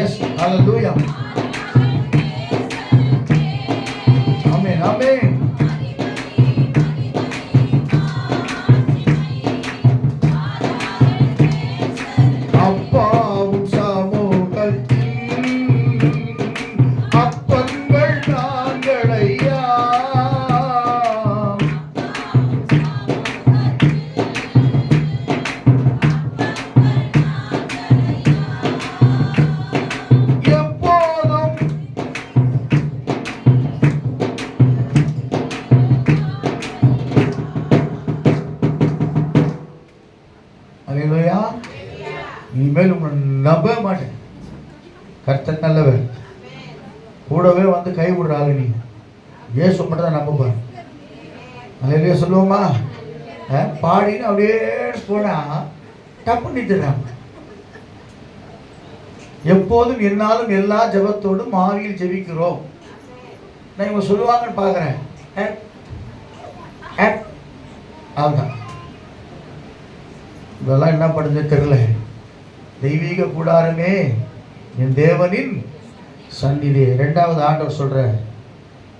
எஸ், ஹalleluya. ஆமென் ஆமென். அப்பாவும் சமூகத்தின் அப்பங்கள் நாங்களையா, எப்போதும் அல்லேலூயா. இனிமேல் உங்களை நம்ப மாட்டேன். கர்த்தர் நல்லவர். கூடவே வந்து கை விடுற ஆளு நீ. இயேசு மட்டும் தான் நம்ப பாரு. அல்லேலூயா சொல்லுவோமா? பாடின்னு அப்படியே போனா தப்பு நிட்டுறாங்க. எப்போதும் என்னாலும் எல்லா ஜெபத்தோடும் மாவியில் ஜெபிக்கிறோம். நான் இவங்க சொல்லுவாங்கன்னு பார்க்குறேன். அதுதான் இதெல்லாம் என்ன பண்ணுது தெரியல. தெய்வீக கூடாரமே என் தேவனின் சந்நிதி. இரண்டாவது ஆண்டவர் சொல்ற,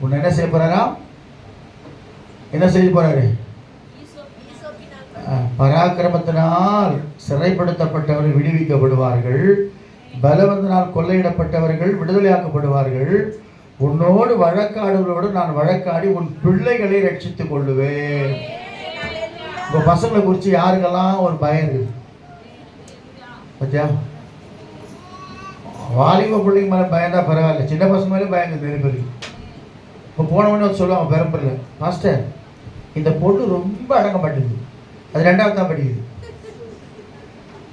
உன்னை என்ன செய்ய போறாரா? என்ன செய்ய போறாரு? பராக்கிரமத்தினால் சிறைப்படுத்தப்பட்டவர்கள் விடுவிக்கப்படுவார்கள், பலவந்தனால் கொள்ளையிடப்பட்டவர்கள் விடுதலையாக்கப்படுவார்கள். உன்னோடு வழக்காடுகளோடு நான் வழக்காடி உன் பிள்ளைகளை ரட்சித்துக் கொள்ளுவேன். உங்க பசங்களை குறித்து யாருக்கெல்லாம் ஒரு பயம் இருக்குது பத்தியா? வாலிப பிள்ளைங்க மேலே பயந்தா பரவாயில்ல, சின்ன பசங்க மேலே பயங்க நிறைய பேர். இப்போ போனவொடனே சொல்லுவாங்க பெரம்பரில், மாஸ்டர் இந்த பொண்ணு ரொம்ப அடங்க மாட்டேங்குது, அது 2வது தான் படிக்குது.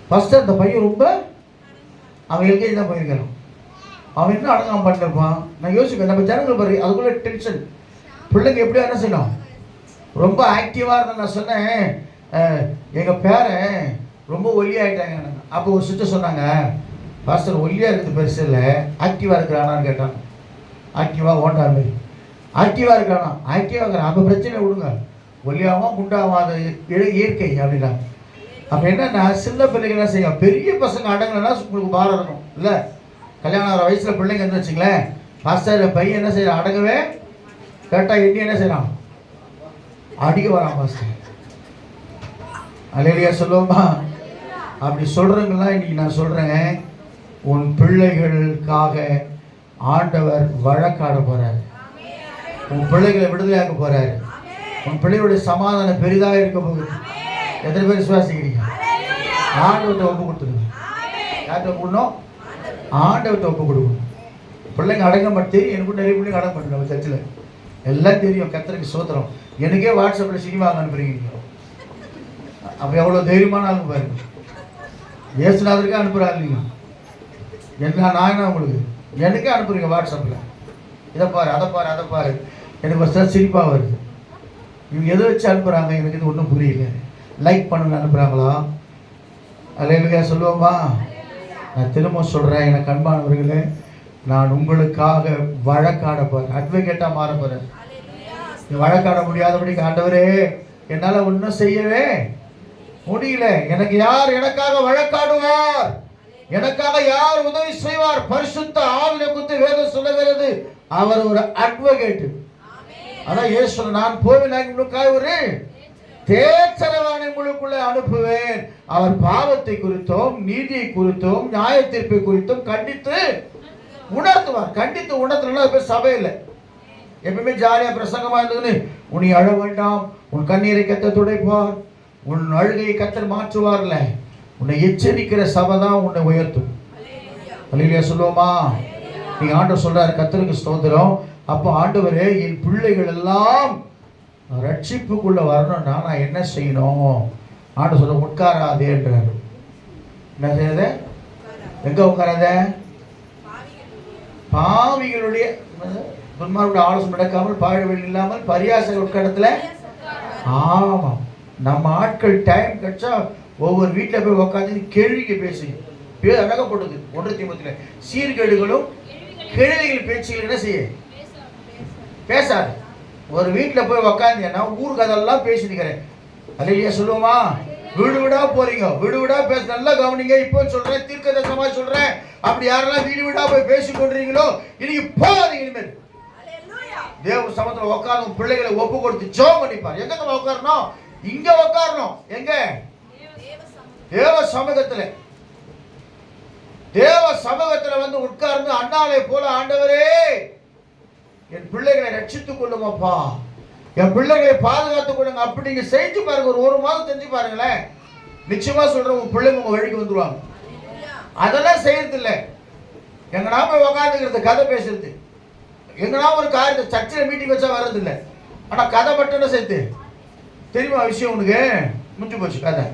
ஃபஸ்ட்டு அந்த பையன் ரொம்ப அவன் எல்கேஜி தான் போயிருக்கான், அவன் இன்னும் அடங்காம பண்ணிருப்பான். நான் யோசிப்பேன் நம்ம ஜனங்கள் பாரு, அதுக்குள்ளே டென்ஷன். பிள்ளைங்க எப்படியா என்ன செய்யணும், ரொம்ப ஆக்டிவாக இருந்தால். நான் சொன்னேன் எங்கள் பேரன் ரொம்ப ஒல்லியாகிட்டாங்க. அப்போ ஒரு சிஸ்டர் சொன்னாங்க, பாஸ்டர் ஒல்லியாக இருக்குது பெருசு இல்லை, ஆக்டிவாக இருக்கிறானான்னு கேட்டாங்க. ஆக்டிவாக ஓண்டா மாதிரி ஆக்டிவாக இருக்கிறானா? ஆக்டிவாக இருக்கிறான், அப்போ பிரச்சனை விடுங்க, ஒல்லியாகவும் குண்டாகும், அது இயற்கை அப்படின்னா. அப்போ என்னன்னா சின்ன பிள்ளைங்க என்ன செய்யும், பெரிய பசங்க அடங்கலைன்னா உங்களுக்கு பாரம் இருக்கும் இல்லை. கல்யாணம் ஆகிற வயசில் பிள்ளைங்க என்ன வச்சுங்களேன், பாஸ்டர் பையன் என்ன செய்யறான், அடங்கவே கேட்டால் எண்ணி என்ன செய்யறான், அடிக்க வரான் பாஸ்டர். அல்லேலூயா சொல்லுவோமா? அப்படி சொல்கிறவங்களாம் இன்னைக்கு நான் சொல்கிறேன், உன் பிள்ளைகளுக்காக ஆண்டவர் வழக்காட போகிறார். உன் பிள்ளைகளை விடுதலையாக்க போகிறார். உன் பிள்ளைகளுடைய சமாதானம் பெரிதாக இருக்க போகுது. எத்தனை பேர் விசுவாசிக்கிறீங்க? ஆண்டவர்கிட்ட ஒப்பு கொடுத்துருங்க. யார்கிட்ட ஒப்பு கொடுக்கணும்? ஆண்டவர்கிட்ட ஒப்பு கொடுக்கணும். பிள்ளைங்க அடங்க மாட்டேன். எனக்கும் நிறைய பிள்ளைங்க அடங்க மாட்டேன். நம்ம சர்ச்சில் எல்லாம் தெரியும். கர்த்தருக்கு சோத்திரம். எனக்கே வாட்ஸ்அப்பில் சினிமா அனுப்புறீங்க. அப்போ எவ்வளோ தைரியமான ஆளுங்க பாருங்க. ஏசுநாதருக்கே அனுப்புகிறாங்க. நீங்கள் என்ன நான் என்ன உங்களுக்கு எனக்கே அனுப்புறீங்க வாட்ஸ்அப்பில், இதை பாரு அதை பாரு அதை பாரு. எனக்கு ஒரு சிரிப்பாக வருது. இவங்க எதை வச்சு அனுப்புகிறாங்க எனக்கு இது ஒன்றும் புரியல. லைக் பண்ணணும்னு அனுப்புகிறாங்களா? அல்லேலூயா சொல்லுவோமா? நான் திரும்ப சொல்கிறேன், எனக்கு அன்பானவர்களே, நான் உங்களுக்காக வழக்காட போகிறேன். அட்வொகேட்டாக மாற போகிறேன். வழக்காட முடியாதபடிக்கு ஆண்டவரே என்னால் ஒன்றும் செய்யவே முடியல. எனக்கு யார் எனக்காக வழக்காடுவார்? எனக்காக யார் உதவி செய்வார்? பரிசுத்த ஆவியை குறித்து வேதம் சொல்லுகிறது, அவர் ஒரு அட்வொகேட். அதான் இயேசு, நான் போவேன் உங்களுக்காக ஒரு தேற்றரவானை உங்களுக்குள்ளே அனுப்புவேன். அவர் பாவத்தை குறித்தும் நீதியை குறித்தும் நியாய தீர்ப்பை குறித்தும் கண்டித்து உணர்த்துவார். கண்டித்து உணர்த்தலாம். பேர் சபையில் எப்பவுமே ஜாலியாக பிரசங்கமாக இருந்ததுன்னு, உன்னை அழ வேண்டாம், உன் கண்ணீரை கத்த துடைப்பார், உன் அழுகையை கத்தர் மாற்றுவார்ல. உன்னை எச்சரிக்கிற சபை தான் உன்னை உயர்த்தும். அல்லேலூயா சொல்லுவோமா? நீ ஆண்டவர் சொல்றாரு, கத்தருக்கு ஸ்தோத்திரம். அப்போ ஆண்டவரே என் பிள்ளைகள் எல்லாம் ரட்சிப்புக்குள்ள வரணும்னா நான் என்ன செய்யணும்? ஆண்டவர் சொல்ல, உட்காராதேன்றாரு. என்ன செய்யாத? எங்க உட்காராத? பாவிகளுடைய துன்மார்களுடைய ஆலோசனை நடக்காமல் பாழவெளி இல்லாமல் பரியாச உட்கடத்துல. ஆமாம், நம்ம ஆட்கள் டைம் கிடைச்சா ஒவ்வொரு வீட்டில் போய் உட்காந்து கேள்விக்கு பேசி பேர் அழகப்படுது. 1 தீமோத்தேயுல சீர்கேடுகளும் கேள்விகள் பேச்சுகள் என்ன செய்ய பேசாது. ஒரு வீட்டில் போய் உக்காந்தீங்கன்னா ஊருக்கு அதெல்லாம் பேசினுக்கிறேன். அல்லேலூயா சொல்லுவோமா? வீடு வீடா போறீங்க, வீடு வீடா பேச நல்லா கவனிங்க. இப்போ சொல்றேன், தீர்க்கதரிசனமா சொல்றேன். அப்படி யாரெல்லாம் வீடு வீடா போய் பேசி கொண்டிருக்கீங்களோ இன்னைக்கு போகாதீங்க. இனிமேல் தேவ சமத்துல உட்கார்ந்து பிள்ளைகளை ஒப்பு கொடுத்து ஜெபம் பண்ணிப்பார். எங்க நம்ம உட்காரணும்? இங்க உட்காரணும். எங்க? தேவ சமூகத்துல. தேவ சமூகத்துல வந்து உட்கார்ந்து அண்ணாலை போல, ஆண்டவரே என் பிள்ளைகளை ரட்சித்துக் கொள்ளுங்கப்பா, என் பிள்ளைகளை பாதுகாத்துக் கொள்ளுங்க. அப்படி நீங்க செஞ்சு பாருங்க. ஒரு மாதம் செஞ்சு பாருங்களேன். நிச்சயமா சொல்றேன், உங்க பிள்ளைங்க உங்க வழிக்கு வந்துருவாங்க. அதெல்லாம் செய்யறது இல்லை. எங்கனா போய் உட்காந்துக்கிறது, கதை பேசுறது, எங்கனா ஒரு காரியத்தை சர்ச்சில் மீட்டிங் வச்சா வர்றது இல்லை. ஆனா கதை மட்டும் சேர்த்து தெரியுமா விஷயம் உனக்கு? முடிஞ்சு போச்சு கதை.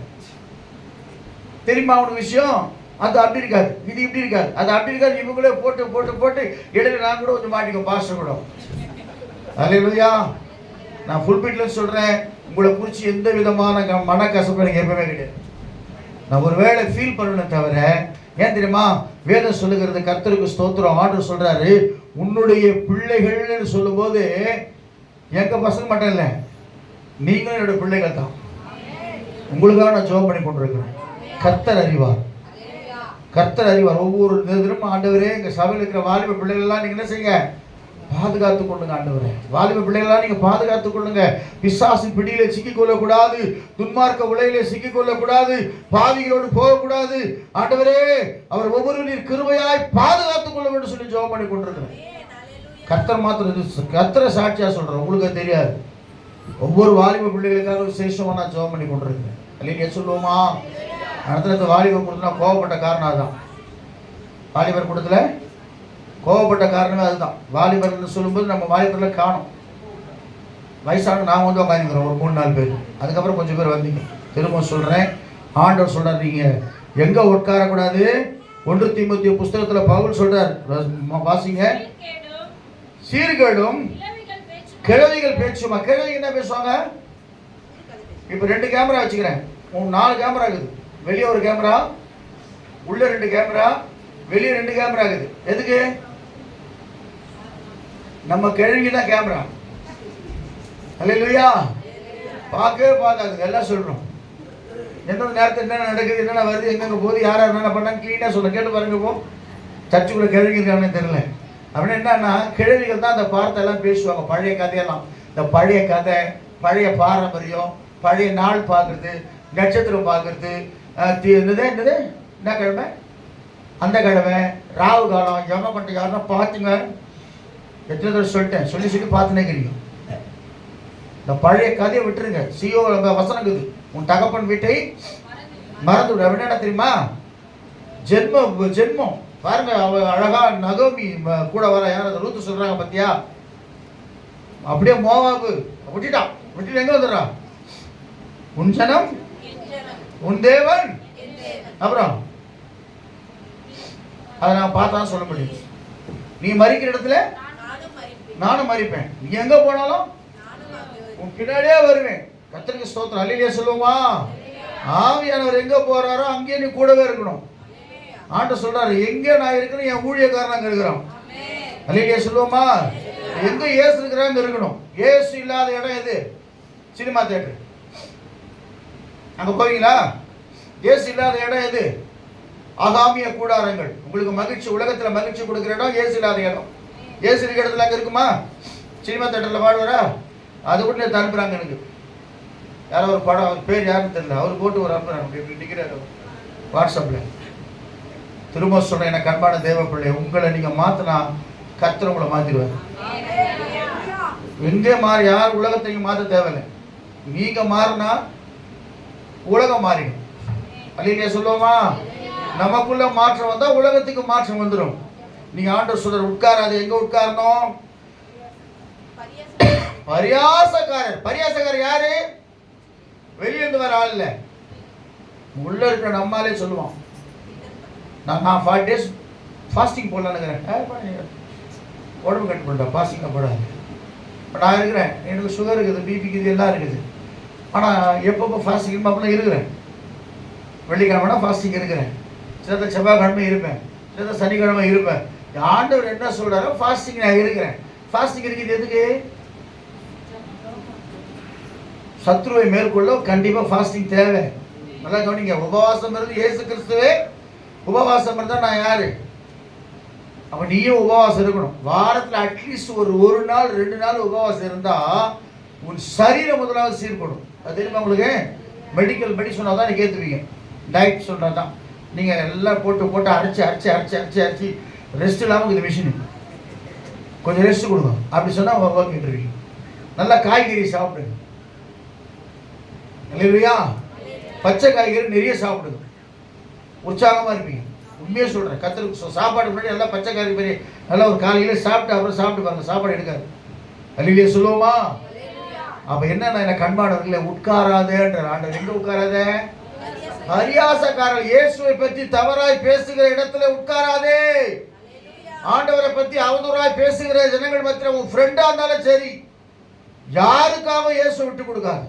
தெரியுமா உனக்கு விஷயம்? அது அப்படி இருக்காது, இது இப்படி இருக்காது, அது அப்படி இருக்காது. இவங்களே போட்டு போட்டு போட்டு இடையில நான் கூட கொஞ்சம் மாட்டிக்கோ பாஸ்டர் கூட. அல்லேலூயா. நான் ஃபுல் பீட்ல சொல்றேன், உங்களை குறித்து எந்த விதமான மனக்கசப்பு எனக்கு எப்பவுமே கிடையாது. நான் ஒரு வேளை ஃபீல் பண்ணணும் தவிர. ஏன் தெரியுமா? வேதம் சொல்லுகிறது, கர்த்தருக்கு ஸ்தோத்திரம். ஆண்டவர் சொல்றாரு, உன்னுடைய பிள்ளைகள்னு சொல்லும் போது எங்க பசங்க மட்டும் இல்லை, நீங்களும் என்னோட பிள்ளைகள் தான். உங்களுக்காக நான் ஜெபம் பண்ணி கொண்டிருக்கிறேன். கர்த்தர் அறிவார், கர்த்தர் அறிவார். ஒவ்வொரு தினமும் ஆண்டவரே எங்க சபையில் இருக்கிற வாலிப பிள்ளைகள் எல்லாம் நீங்க என்ன செய்யுங்க, பாதுகாத்துக் கொள்ளுங்க ஆண்டவரே. வாலிப பிள்ளைகளா நீங்க பாதுகாத்துக் கொள்ளுங்க. பிசாசு பிடியில சிக்கிக் கொள்ளக்கூடாது, துன்மார்க்க உலையிலே சிக்கிக் கொள்ளக்கூடாது, பாவிகளோடு போகக்கூடாது. ஆண்டவரே அவர் ஒவ்வொருவரையும் கிருபையாய் பாதுகாத்துக் கொள்ள வேண்டும் சொல்லி ஜெபம் பண்ணி கொண்டிருக்கிறேன். கர்த்தர் மாத்திரம் கர்த்தரை சாட்சியா சொல்றேன், உங்களுக்கு அது தெரியாது. ஒவ்வொரு வாலிப பிள்ளைகளுக்காக விசேஷமா நான் ஜெபம் பண்ணி கொண்டிருக்கிறேன். அல்லையா சொல்லுவோமா? இடத்துல இந்த வாலிபர் கூட்டத்தில் கோவப்பட்ட காரணம் அதுதான். வாலிபர் கூட்டத்தில் கோவப்பட்ட காரணமே அதுதான். வாலிபர்னு சொல்லும்போது நம்ம வாலிபரில் காணும். வயசான நாங்கள் வந்து உட்காந்துக்கிறோம் ஒரு 3-4 பேர். அதுக்கப்புறம் கொஞ்சம் பேர் வந்தீங்க. திரும்ப சொல்கிறேன், ஆண்டவர் சொல்கிறார் நீங்கள் எங்கே உட்காரக்கூடாது. 1 தீமோத்தேயு புஸ்தகத்தில் பவுல் சொல்கிறார், வாசிங்க. சீர்கேடும் கிழவிகள் பேச்சுமா. கிழவிகள் என்ன பேசுவாங்க? இப்போ 2 கேமரா வச்சுக்கிறேன், 4 கேமரா இருக்குது. வெளியே ஒரு கேமரா, உள்ள 2 கேமரா, வெளியே 2 கேமரா இருக்குது. எதுக்கு? நம்ம கிழவிங்க தான் கேமரா. அல்லேலூயா. பார்க்கவே பார்க்காது, எல்லாம் சொல்றோம். எந்தெந்த நேரத்தில் என்னென்ன நடக்குது, என்னென்ன வருது, எங்கெங்க போகுது, யார் யார் என்னென்ன பண்ணாங்க கிளீனாக சொல்ல. கேட்டு பாருங்க. போ சர்ச்சுக்குள்ள கிழவிங்க இருக்காங்கன்னு தெரியல. அப்படின்னு என்னன்னா கிழவிகள் தான் அந்த பாரத்தெல்லாம் பேசுவாங்க. பழைய கதையெல்லாம், இந்த பழைய கதை, பழைய பாரம்பரியம், பழைய நாள் பார்க்குறது, நட்சத்திரம் பார்க்குறது, என்னது என்ன கிழமை, அந்த கிழமை, ராகு காலம், யம கண்டம் யாருன்னா பார்த்துங்க. எத்தனை தடவை சொல்லிட்டேன், சொல்லி பார்த்துனே இருக்கிறீங்க. இந்த பழைய கதையை விட்டுருங்க. சிஓ வசனம் இருக்குது, உன் தகப்பன் வீட்டை மறந்து விட. என்ன தெரியுமா? ஜென்மம் பாருங்க. அவ அழகா நகோமி கூட வர யார் அந்த ரூத்து சொல்றாங்க பத்தியா? அப்படியே மோவாபு விட்டுட்டு எங்க வந்துடுறா? உன் ஜனம் உன் தேவன். அப்புறம் அதை நான் பார்த்தா சொல்ல முடியும். நீ மறிக்கிற இடத்துல நானும் மறிப்பேன். நீ எங்க போனாலும் உன் பின்னாடியே வருவேன். கர்த்தருக்கு ஸ்தோத்திரம். அல்லேலூயா சொல்லுவோமா? ஆவியானவர் எங்க போறாரோ அங்கே நீ கூடவே இருக்கணும். ஆண்டவர் சொல்றாரு, எங்க நான் இருக்கிறேன் என் ஊழியக்காரன் அங்க இருக்கிறான். அல்லேலூயா சொல்லுவோமா? எங்க இயேசு இருக்கிறாங்க இருக்கணும். இயேசு இல்லாத இடம் எது? Cinema theatre. அங்க போவீங்களா? இயேசு இல்லாத இடம் எது? ஆகாமிய கூடாரங்கள். உங்களுக்கு மகிழ்ச்சி, உலகத்துல மகிழ்ச்சி கொடுக்குற இடம் இயேசு இல்லாத இடம். இயேசு இருக்கிற இடத்துல அங்க இருக்குமா? சினிமா தியேட்டர்ல பாடுவாரா? அது கூட நேற்று அனுப்புறாங்க எனக்கு. யாரோ ஒரு படம், அவர் பேர் யாருன்னு தெரியல, அவர் போட்டு ஒரு அனுப்புறாங்க. இப்படி நிற்கிறாரு வாட்ஸ்அப்ல. திரும்ப சொல்றேன், எனக்கு அன்பான தேவ பிள்ளை, உங்களை நீங்க மாத்தினா கர்த்தர் உங்களை மாத்திடுவார். எங்கே மாறி யார் உலகத்தையும் மாற்ற தேவையில்லை. நீங்க மாறினா உலகம் மாறிடும். அல்லேலூயா சொல்லுவோமா? நமக்குள்ள மாற்றம் வந்தா உலகத்துக்கு மாற்றம் வந்துடும். நீங்க ஆண்டவர் சொல்ற உட்காராது. எங்க உட்காரணும்? பரியாசக்காரர். பரியாசக்காரர் யாரு? வெளியிருந்து வர ஆள் இல்ல, உள்ள இருக்கிற நம்மாலே சொல்லுவான். நான் 40 days ஃபாஸ்டிங் போடலான்னு உடம்பு கட்டு போட்டா ஃபாஸ்டிங்க போடாது. இப்போ நான் இருக்கிறேன், எனக்கு சுகர் இருக்குது, பிபிக்கு இது எல்லாம் இருக்குது. ஆனால் எப்பப்போ ஃபாஸ்டிங் அப்படிலாம் இருக்கிறேன். வெள்ளிக்கிழமைனா ஃபாஸ்டிங் இருக்கிறேன், சில செவ்வாய்க்கிழமை இருப்பேன், சில சனிக்கிழமை இருப்பேன். ஆண்டவர் என்ன சொல்றாரோ ஃபாஸ்டிங் நான் இருக்கிறேன். ஃபாஸ்டிங் இருக்குது எதுக்கு? சத்ருவை மேற்கொள்ள கண்டிப்பாக ஃபாஸ்டிங் தேவை. நல்லா கவனிங்க. உபவாசம் இருந்து இயேசு கிறிஸ்துவே உபவாசம் இருந்தால் நான் யாரு? அப்போ நீயும் உபவாசம் இருக்கணும். வாரத்தில் அட்லீஸ்ட் ஒரு நாள் 2 நாள் உபவாசம் இருந்தால் உன் சரீரம் முதலாவது சீர்படும். அது தெரியுமா உங்களுக்கு? மெடிக்கல் சொன்னால் தான் நீங்கள் ஏற்றுவீங்க. டயட் சொன்னால் தான். நீங்கள் எல்லாம் போட்டு அரைச்சி ரெஸ்ட் இல்லாமல் இந்த மிஷின் கொஞ்சம் ரெஸ்ட் கொடுங்க அப்படி சொன்னால் ஓகேட்டுருவீங்க. நல்லா காய்கறி சாப்பிடுங்க. இல்லையா? பச்சை காய்கறி நிறைய சாப்பிடுங்க, உற்சாகமாக இருப்பீங்க. உண்மையாக சொல்கிறேன், கத்திர சாப்பாடு முன்னாடி நல்லா பச்சை காய்கறி பெரிய நல்லா ஒரு காலையில சாப்பிட்டு அப்புறம் சாப்பிட்டு பாருங்க, சாப்பாடு எடுக்காது. அல்லேலூயா சொல்லுவோமா? அப்போ என்னன்னா எனக்கு அன்பானவர்களே, உட்காராதேன்ற ஆண்டவர். எங்க உட்காராதே? பரியாசக்காரர். இயேசுவை பற்றி தவறாய் பேசுகிற இடத்துல உட்காராதே. ஆண்டவரை பற்றி அவதூறாய் பேசுகிற ஜனங்கள் மத்தியில் உன் ஃப்ரெண்டா இருந்தாலும் சரி, யாருக்காகவும் இயேசு விட்டு கொடுக்காது.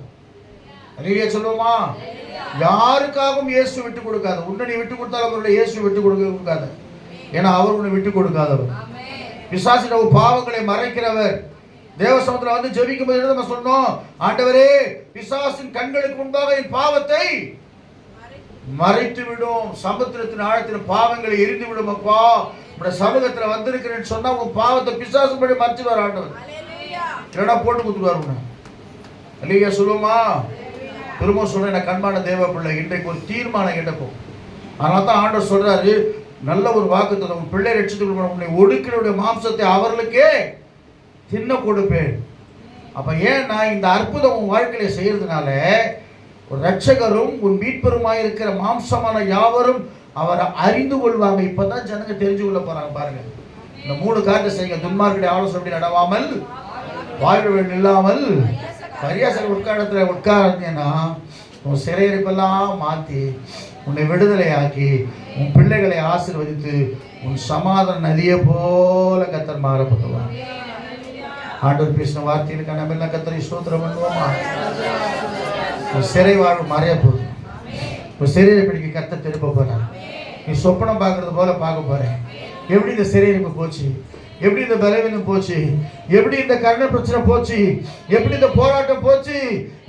அல்லேலூயா சொல்லுவோமா? யாருக்காகவும் இயேசு விட்டு கொடுக்காது. உன்னை நீ விட்டு கொடுத்தாலும் அவருடைய இயேசு விட்டு கொடுக்காது. ஏன்னா அவர் உன்னை விட்டு கொடுக்காதவர். பிசாசின் பாவங்களை மறைக்கிறவர். தேவ சமூகத்தில் வந்து ஜெபிக்கும் போது நம்ம சொன்னோம், ஆண்டவரே பிசாசின் கண்களுக்கு முன்பாக என் பாவத்தை மறைத்து விடும், சமுத்திரத்தின் ஆழத்தில் பாவங்களை எரிந்து விடும் அப்பா, உடைய சமூகத்துல வந்திருக்கிறேன்னு சொன்னா உன் பாவத்தை பிசாசு படி மறைச்சுவார் ஆண்டவர். இல்லைன்னா போட்டு குத்துருவார் உன்னை. அல்லேலூயா சொல்லுமா. திரும்ப சொல்றேன், எனக்கு அன்பான தேவ பிள்ளை, இன்றைக்கு ஒரு தீர்மானம் எடுப்போம். அதனால தான் ஆண்டவர் சொல்றாரு, நல்ல ஒரு வாக்குத்தத்தம், உன் பிள்ளை ரட்சித்து உன்னை ஒடுக்கினுடைய மாம்சத்தை அவர்களுக்கே தின்ன கொடுப்பேன். அப்ப ஏன் நான் இந்த அற்புதம் உன் வாழ்க்கையில செய்யறதுனால ஒரு ரட்சகரும் உன் மீட்பெருமாய் இருக்கிற மாம்சமான யாவரும் அவரை அறிந்து கொள்வாங்க. இப்பதான் ஜனங்க தெரிஞ்சு கொள்ள போறாங்க. பாருங்க, இந்த 3 காரியத்தை செய்யுங்க. துன்மார்க்கருடைய ஆலோசனை நடவாமல், வாழ்வில் இல்லாமல், பரியாச உட்காரத்துல உட்கார்ந்தீங்கன்னா உன் சிறையிருப்பெல்லாம் மாற்றி உன்னை விடுதலையாக்கி உன் பிள்ளைகளை ஆசீர்வதித்து உன் சமாதான நதியை போல கர்த்தர் மாறப்படுவார். ஆண்டவர் பேசின வார்த்தைகளுக்கு நம்ம எல்லாம் கர்த்தரை ஸ்தோத்திரம் பண்ணுவோமா. உன் சிறை வாழ்வு மறைய போகுது. உன் சிறையை பிடிக்க கர்த்தர் திருப்ப போறார். நீ சொப்பனம் பார்க்கறது போல பார்க்க போறேன். எப்படி இந்த சிறையிருப்பு போச்சு, எப்படி இந்த பலவீனம் போச்சு, எப்படி இந்த கர்ண பிரச்சனை போச்சு, எப்படி இந்த போராட்டம் போச்சு,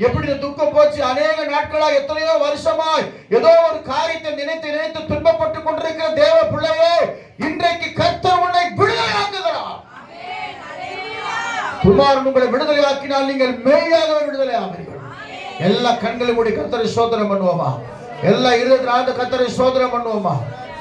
எப்படி இந்த துக்கம் போச்சு. அநேக நாட்களா, எத்தனையோ வருஷமாய் ஏதோ ஒரு காரியத்தை நினைத்து நினைத்து துன்பப்பட்டு கொண்டிருக்கிற தேவ பிள்ளையே, இன்றைக்கு கர்த்தர் உன்னை விடுதலையாக்குகிறார். குமாரன் உங்களை விடுதலையாக்கினால் நீங்கள் மெய்யாகவே விடுதலை ஆவீர்கள். எல்லா கண்களும் மூடி கர்த்தரை ஸ்தோத்திரம் பண்ணுவோமா. எல்லா இருதயத்தில் ஆழ்ந்த கர்த்தரை ஸ்தோத்திரம் பண்ணுவோமா.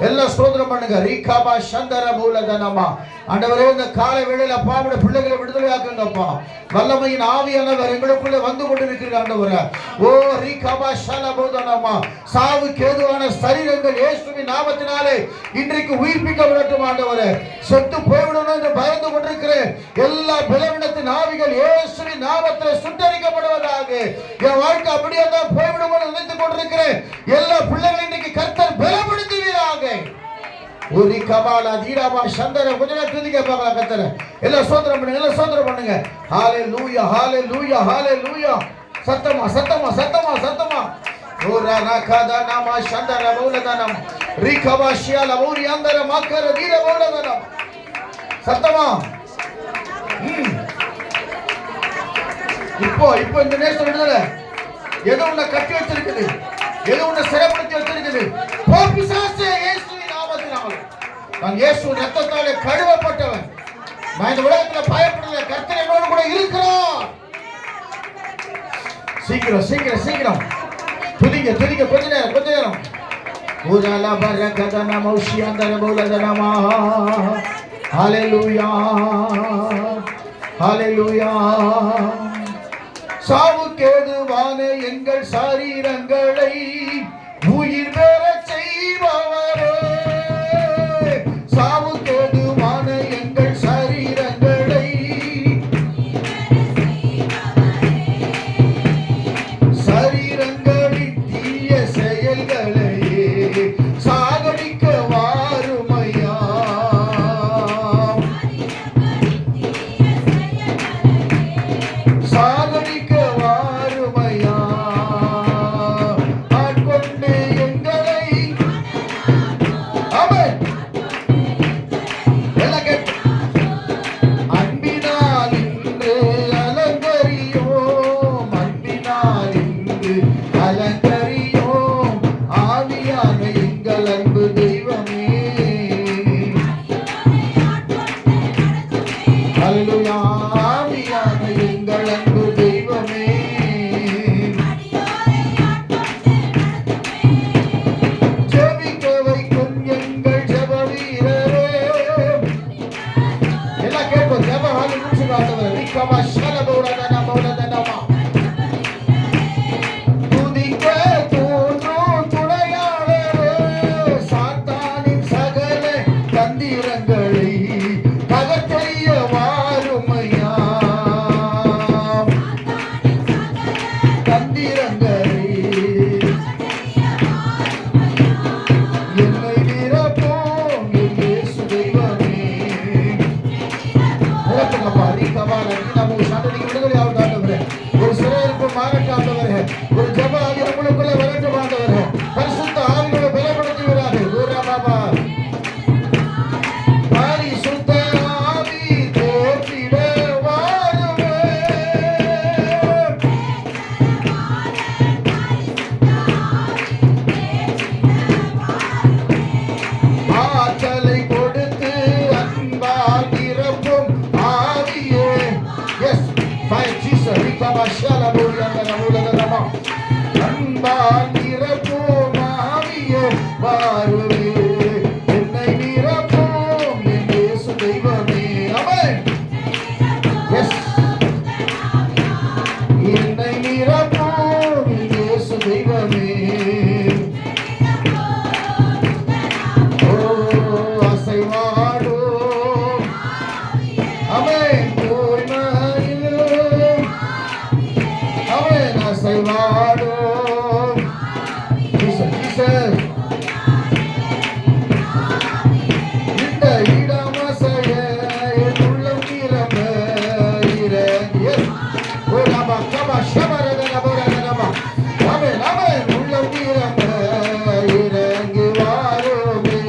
எல்லாம் ஸ்தோத்திரம் பண்ணுங்க. ரீகாபா சந்தர மூலதனமா. ஆண்டவரே, இந்த காலை வேளையில அப்பாவுடைய பிள்ளைகளை விடுதலையாக்குங்கப்பா. வல்லமையின் ஆவியானவர் எங்களுக்குள்ள வந்து கொண்டிருக்கிறார் ஆண்டவரே. ஓ ரீகாபா ஷலபோதனமா. சாவுக்கு ஏதுவான சரீரங்கள் இயேசுவின் நாமத்தினாலே இன்றைக்கு உயிர்ப்பிக்கப்படட்டும் ஆண்டவரே. செத்து போய்விடணும் என்று பயந்து கொண்டிருக்கிறேன் எல்லா பலவீனத்தின் ஆவிகள் இயேசுவின் நாமத்திலே சுட்டரிக்கப்படுவதாக. என் வாழ்க்கை அப்படியே தான் போய்விடும் என்று நினைத்துக் கொண்டிருக்கிறேன் எல்லா பிள்ளைகளை இன்றைக்கு கர்த்தர் பலப்படுத்துவீராக. ஒரு கபாலா தீராபா சந்தர கொஞ்ச நேரம் துதிக்க பார்க்கலாம் கர்த்தரை. எல்லாம் ஸ்தோத்திரம் பண்ணுங்க, எல்லாம் ஸ்தோத்திரம் பண்ணுங்க. ஹalleluya ஹalleluya ஹalleluya. சத்தமா சத்தமா சத்தமா சத்தமா. ஓரா ரகதா நாமா சந்தர பௌலதனம் ரிகபாஷியா லபௌரி அந்தர மக்கர தீர பௌலதனம். சத்தமா. இப்போ இந்த நேசம் விடுதலை. ஏதோ உன்னை கட்டி வச்சிருக்குது, ஏதோ உன்னை சிறைப்படுத்தி வச்சிருக்குது. போ பிசாசே, இயேசுவின் நாமத்தினாலே. நான் இயேசுவின் ரத்தத்தாலே கழுவப்பட்டவன். நான் இந்த உலகத்தில் பயப்படல. கர்த்தர் என்னோடு கூட இருக்கிறார். சீக்கிரம் சீக்கிரம் சீக்கிரம் துதிங்க துதிங்க. கொஞ்ச நேரம். ஊரால பரகதன மௌஷியந்தர பௌலதனமா. ஹalleluya ஹalleluya. சாவுக்கேதுவான எங்கள் சரீரங்களை உயிர் பெற செய்பவரே. சாவுக்கேதுவான எங்கள் சரீரங்களை சரீரங்களின் தீய செயல்களையே சாகடிக்க வாருமையா. சாகடிக்க வாருமையா. ஆட்கொண்டு எங்களை ஆமென். எல்லாம் கேட்டு அன்பினால் இன்று அலங்கரியோம். அன்பினால் இன்று அலங்கரியோம். ஆவியான எங்கள் அன்பு தெய்வமே. ஹalleluya. ஆவியான எங்கள் அன்பு தெய்வமே. ஜெபிக்க வைக்கும் எங்கள் ஜெப வீரரே. எல்லாம் கேட்போம். ஜெப ஹாலி முடிச்சு காட்டுவார். ரிகபா ஷலபௌலதன பௌலதனமா. துதிக்க தோன்றும் துணையாளரே. சாத்தானின் சகல தந்திரங்களை தகர்த்தெறிய வாருமையா. தந்திரங்களை என்னை நிரப்போம் என் இயேசு தெய்வமே. நிரப்புங்கப்பா. ரீகபாலா நம்ம சந்ததிக்கு விடுதலை ஆகும் ஆண்டவரே. ஒரு சிறையிருப்பு மாறட்டும் ஆண்டவரே. ஒரு ஜெப ஆவி உங்களுக்குள்ள வரட்டும் ஆண்டவரே. பரிசுத்த ஆவியோட பலப்படுத்துகிறாரே. ஊரா பாபா. பரிசுத்த ஆவி தேற்றிட வாருமே. ஆற்றலை கொடுத்து நிரப்பும் ஆவியே வாருமே, என்னை நிரப்பும் என் இயேசு தெய்வமே. ஆமென். எஸ், என்னை நிரப்பும் என் இயேசு தெய்வமே. ஓ அசைவாடும் ஆமென் தூய்மையில் ஆமென் அசைவாடும் ஜீசஸ் ஜீசஸ். இந்த இடம் அசைய என் உள்ளம் நிரம்ப இறங்கி. ஓ ரபா கபா ஷபரதன பரதனமா. ஆமென் ஆமென் உள்ளம் நிரம்ப இறங்கி வாருமே.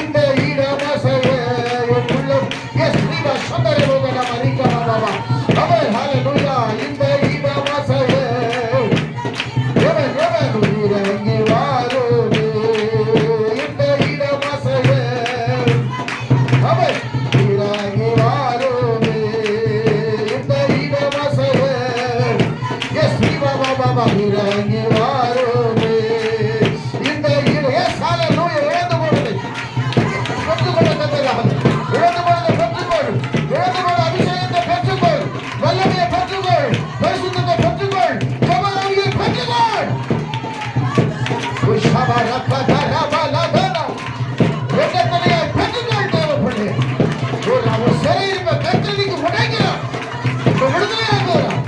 இந்த இடம் அசைய என் உள்ளம். எஸ் ரிபா ஷபரதன மரிகா பாபா. ஆமென் ஹalleluya. இந்த இடம் அசைய இறங்கி வாருமே. இந்த இடம் அசைய ஆமென் இறங்கி வாருமே. இந்த இடம் அசைய எஸ் ரிபா பாபா இறங்கி வாருமே. இந்த இடம் எஸ் ஹalleluya. இழந்து போனதை பெற்றுக்கொள்ள தந்ததாக. இழந்து போனதை பெற்றுக்கொள். இழந்து போன அபிஷேகத்தை பெற்றுக்கொள். வல்லமையை பெற்றுக்கொள். பரிசுத்தத்தை பெற்றுக்கொள். ஜெபமாகிய பெற்றுக்கொள். உஷபரகதரபலதன எண்ணத்தனையை பெற்றுக்கொள் தேவப்பள்ளி. ஒரு சரீரத்தை கத்தரிக்கு உடைக்கிறார். விடுதலையாகிறார்.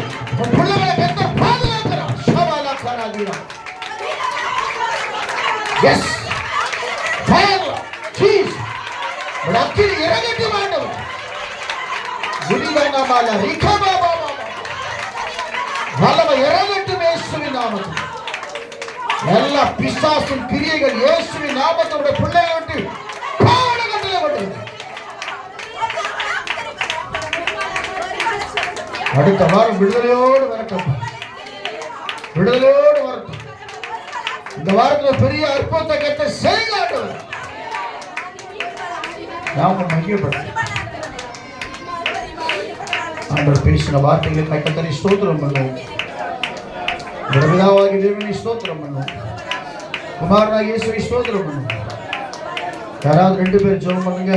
பிள்ளைகளை கத்த பாதுகாக்கிறார். ஷபலகராகிறார். எஸ் ஃபயர் சீஸ் ரக்கில் இறங்கி மாண்டவர். குடிவனமால ரிகபா பாபா. வல்லமை இறங்கட்டும் இயேசுவின் நாமத்தில். எல்லா பிசாசின் கிரியைகள் இயேசுவின் நாமத்தோட பிள்ளைகளை விட்டு பாவன கட்டளைப்பட்டது. அடுத்த வாரம் விடுதலையோடு வரட்டும். விடுதலையோடு வரட்டும். இந்த வாரத்தில் பெரிய அற்புதத்தை கட்ட செய்காட்டவர். நாம் மகிழ்ப்படுத்த ஆண்டவர் பேசின வார்த்தைகளை கட்டத்தனை ஸ்தோத்திரம் பண்ணுவோம். பிதாவாகிய தேவனை ஸ்தோத்திரம் பண்ணுவோம். குமாரனாகிய இயேசுவை ஸ்தோத்திரம் பண்ணுவோம். யாராவது 2 பேர் ஜெபம் பண்ணுங்க.